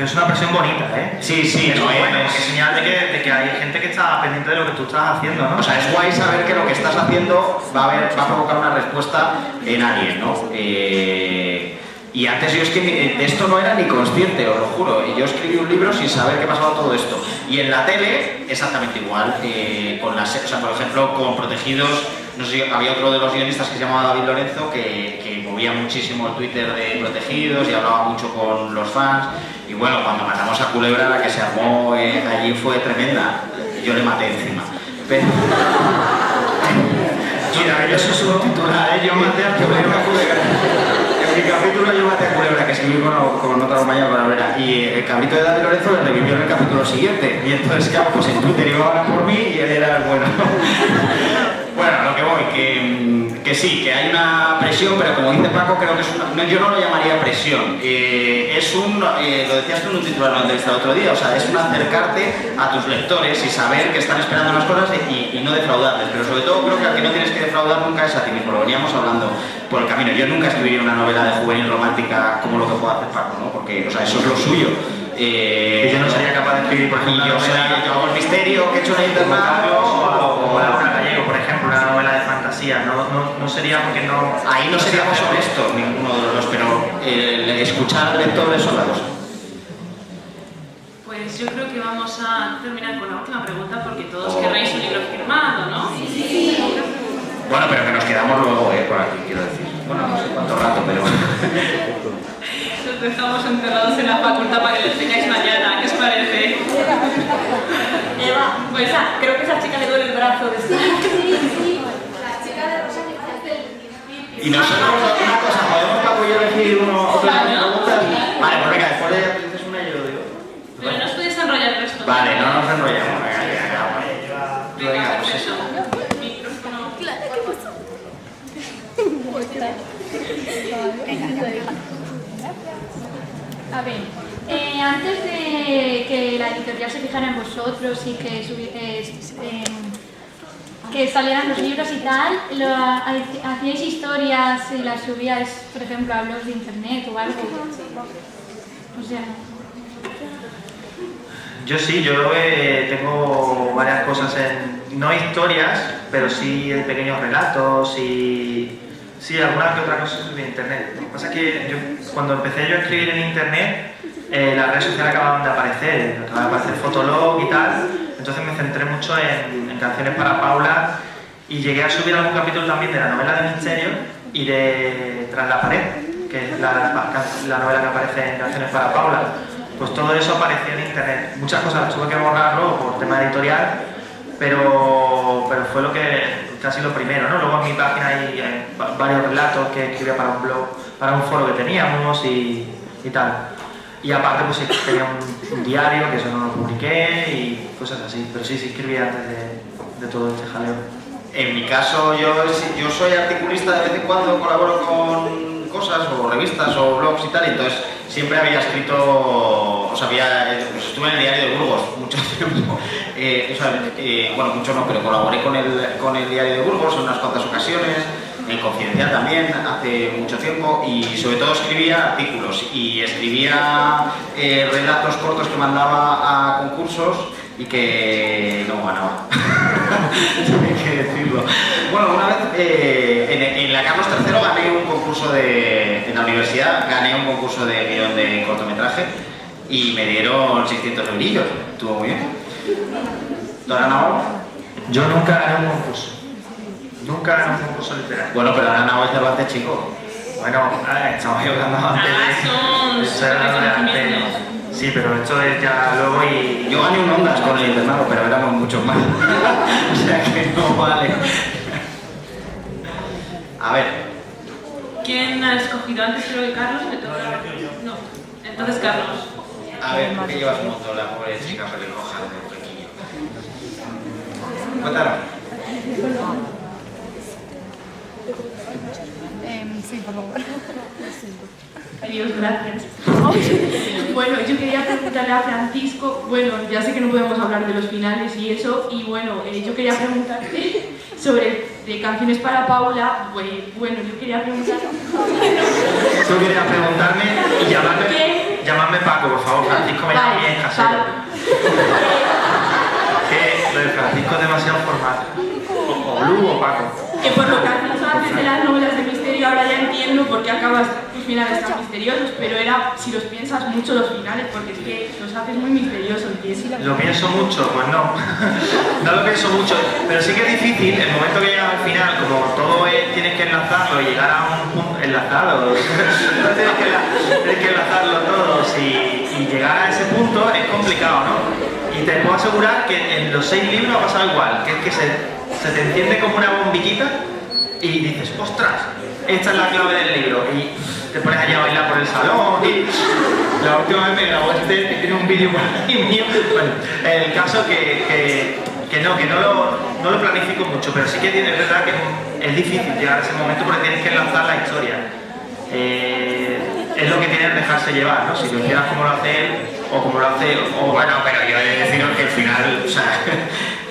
es una presión bonita, ¿eh? Sí, sí, es bueno, es señal de que hay gente que está pendiente de lo que tú estás haciendo, ¿no? O sea, es guay saber que lo que estás haciendo va a provocar una respuesta en alguien, ¿no? Y antes yo es que de esto no era ni consciente, os lo juro. Yo escribí un libro sin saber qué pasaba todo esto. Y en la tele, exactamente igual. O sea, por ejemplo, con Protegidos, no sé, había otro de los guionistas que se llamaba David Lorenzo, que movía muchísimo el Twitter de Protegidos y hablaba mucho con los fans. Y bueno, cuando matamos a Culebra, la que se armó allí fue tremenda. Yo le maté encima. Pero... Mira, yo soy su titular, yo maté a Culebra. En mi capítulo yo maté a Culebra, que escribí con otra compañera con Cabrera, y el cabrito de David Lorenzo le revivió en el capítulo siguiente. Y entonces, claro, pues en Twitter iban a por mí y él era el bueno. Bueno, a lo que voy, que sí, que hay una presión, pero como dice Paco, creo que es yo no lo llamaría presión. Es lo decías tú en un titular de una entrevista el otro día, o sea, es un acercarte a tus lectores y saber que están esperando unas cosas y no defraudarles. Pero sobre todo creo que al que no tienes que defraudar nunca es a ti mismo, lo veníamos hablando por el camino. Yo nunca escribiría una novela de juvenil romántica como lo que puede hacer Paco, ¿no? Porque, o sea, eso es lo suyo. Que yo no sería capaz de escribir, por ejemplo, yo hago el misterio que he hecho en internet o Laura Gallego, por ejemplo, una novela de fantasía. No sería porque no... Ahí no seríamos honestos ninguno de los dos, pero escuchar al lector es otra cosa. Pues Pues yo creo que vamos a terminar con la última pregunta porque todos querréis un libro firmado, ¿no? Sí. Bueno, pero que nos quedamos luego, por aquí, quiero decir. Bueno, no sé cuánto rato, pero... Los dejamos enterrados en la facultad para que los tengáis mañana. ¿Qué os parece? Eva, Pues, creo que esa chica le duele el brazo de estar. Sí. La chica de Rosa que hace el... Y nosotros, una cosa, ¿podemos, Paco, yo elegir otras preguntas? Vale, pues venga, después de ella tú dices una y yo lo digo. pero no os podéis enrollar respondiendo. Vale, no nos enrollamos. Venga, Pues perfecto. eso. Micrófono. A ver, antes de que la editorial se fijara en vosotros y que salieran los libros y tal, ¿hacíais historias y las subíais, por ejemplo, a blogs de internet o algo? O sea... Yo sí, yo tengo varias cosas no historias, pero sí pequeños relatos y sí, alguna que otra cosa sobre internet. Lo que pasa es que cuando empecé yo a escribir en internet, las redes sociales acababan de aparecer, acababa de aparecer Fotolog y tal, entonces me centré mucho en Canciones para Paula y llegué a subir algún capítulo también de la novela de misterio y de Tras la pared, que es la novela que aparece en Canciones para Paula. Pues todo eso apareció en internet. Muchas cosas tuve que borrarlo por tema editorial, pero fue casi lo primero, ¿no? Luego en mi página hay varios relatos que escribía para un blog, para un foro que teníamos y tal. Y aparte pues sí, tenía un diario, que eso no lo publiqué y cosas así, pero sí escribía antes de todo este jaleo. En mi caso, yo soy articulista, de vez en cuando colaboro con cosas o revistas o blogs y tal, y entonces siempre había escrito, o sea, pues estuve en el diario de Burgos mucho tiempo, bueno, mucho no, pero colaboré con el diario de Burgos en unas cuantas ocasiones, en Confidencial también, hace mucho tiempo, y sobre todo escribía artículos y escribía relatos cortos que mandaba a concursos y que no ganaba. Hay que decirlo. Bueno, una vez en la Carlos III gané un concurso en la universidad, gané un concurso de guión de cortometraje y me dieron 600 eurillos. Estuvo muy bien. ¿Tú has ganado? Yo nunca gané un concurso. Nunca gané un concurso literario. Bueno, pero has ganado el Cervantes, chico. Bueno, estamos hablando antes de... Sí, pero esto es ya luego y... Yo gané un Ondas con el internado, pero éramos muchos más. O sea que no vale. A ver. ¿Quién ha escogido antes? Creo que Carlos me toca. No. Entonces Carlos. A ver, ¿por qué llevas un montón la pobre chica pelirroja de Pequillo? Cuéntanos. Sí, por favor. Adiós, gracias. Bueno, yo quería preguntarle a Francisco, bueno, ya sé que no podemos hablar de los finales y eso, y bueno, yo quería preguntarte sobre de Canciones para Paula, bueno, yo quería preguntar... Tú querías preguntarme y llamadme Paco, por favor, Francisco me llama bien casero. Que lo de Francisco es demasiado formal. O Blue o Paco. Que por lo que has dicho antes de las novelas de misterio, ahora ya entiendo por qué acabas tus finales tan misteriosos, pero era, si los piensas mucho los finales, porque es que los haces muy misteriosos. ¿Lo pienso mucho? Pues no. No lo pienso mucho, pero sí que es difícil, el momento que llegas al final, como todo tienes que enlazarlo y llegar a un punto enlazado, tienes que enlazarlo todos y llegar a ese punto es complicado, ¿no? Y te puedo asegurar que en los 6 libros ha pasado igual, que es que se te enciende como una bombillita y dices, ostras, esta es la clave del libro y te pones allá a bailar por el salón y la última vez me grabó tiene un vídeo por ahí mío. Bueno, el caso que no lo planifico mucho, pero sí que es verdad que es difícil llegar a ese momento porque tienes que lanzar la historia. Es lo que tienes que dejarse llevar, ¿no? Si lo hicieras como lo hace él o como lo hace... Bueno, pero yo he de deciros que el final, o sea...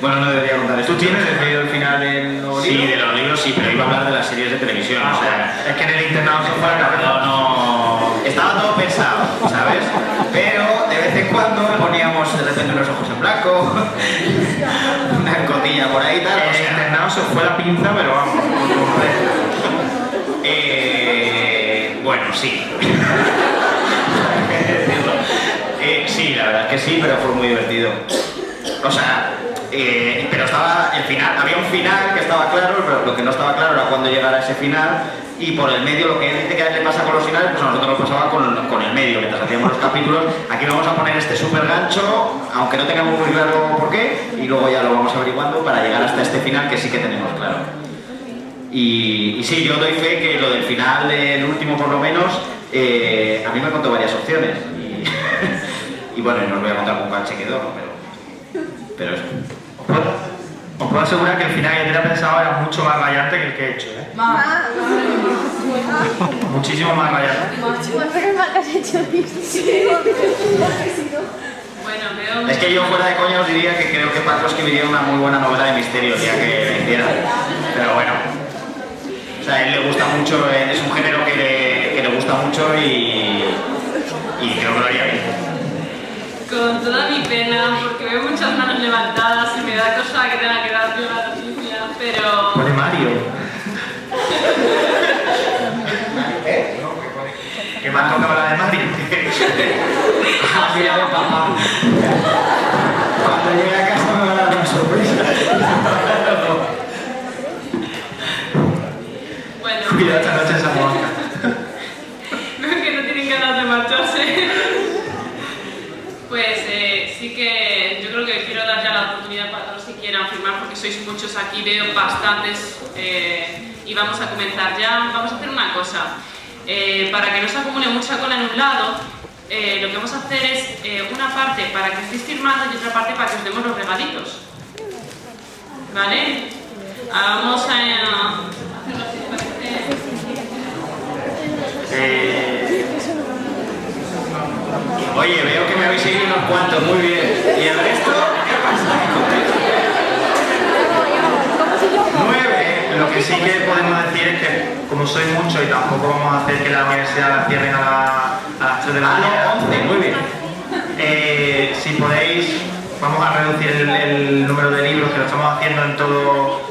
Bueno, no debería contar esto. ¿Tú tienes decidido el final del nuevo libro? Sí, de los libros sí, pero iba a hablar de las series de televisión, o sea... Es que en el internado se fue a la no... Estaba todo pensado, ¿sabes? Pero de vez en cuando poníamos de repente los ojos en blanco, una cotilla por ahí y tal. El internado se fue la pinza, pero vamos, bueno, sí. Sí, la verdad es que sí, pero fue muy divertido. O sea, pero estaba el final, había un final que estaba claro, pero lo que no estaba claro era cuándo llegara ese final, y por el medio lo que él dice que a él le pasa con los finales, pues a nosotros nos pasaba con el medio, mientras hacíamos los capítulos. Aquí vamos a poner este súper gancho, aunque no tengamos muy claro por qué, y luego ya lo vamos averiguando para llegar hasta este final que sí que tenemos claro. Y sí, yo doy fe que lo del final, el último por lo menos, a mí me contó varias opciones. Y bueno, no os voy a contar con cuál se quedó, ¿no? Pero eso. Os puedo asegurar que el final que tenía pensado era mucho más rayante que el que he hecho, ¿eh? Muchísimo más rayante. Bueno, veo... Es que yo fuera de coña os diría que creo que Paco escribiría una muy buena novela de misterio el día que la hiciera. Pero bueno. O sea, a él le gusta mucho, es un género que le gusta mucho y creo que lo haría bien. Con toda mi pena, porque veo muchas manos levantadas y me da cosa que tenga que dar yo la noticia, pero... Pone Mario. ¿Qué me ha tocado la de Mario? Mira de papá. Cuando llegue a casa me van a dar una sorpresa. Bueno, Cuidado esta noche en San Juan. veo que no tienen ganas de marcharse. Pues sí que yo creo que quiero dar ya la oportunidad para todos los que quieran firmar, porque sois muchos aquí, veo bastantes, y vamos a comenzar ya. Vamos a hacer una cosa, para que no se acumule mucha cola en un lado, lo que vamos a hacer es una parte para que estéis firmando y otra parte para que os demos los regalitos. ¿Vale? Vamos a hacerlo así, parece. Oye, veo que me habéis seguido unos cuantos, muy bien. ¿Y el resto? ¿Qué pasa? 9. Lo que sí que podemos decir es que, como sois muchos y tampoco vamos a hacer que la universidad la cierren a las 3 de la mañana. 11, muy bien. Si podéis, vamos a reducir el número de libros, que lo estamos haciendo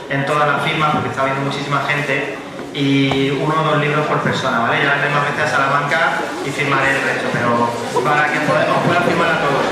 en todas las firmas, porque está habiendo muchísima gente, y 1 o 2 libros por persona, ¿vale? Ya vendré más veces a Salamanca y firmaré el resto, pero para que os pueda firmar a todos.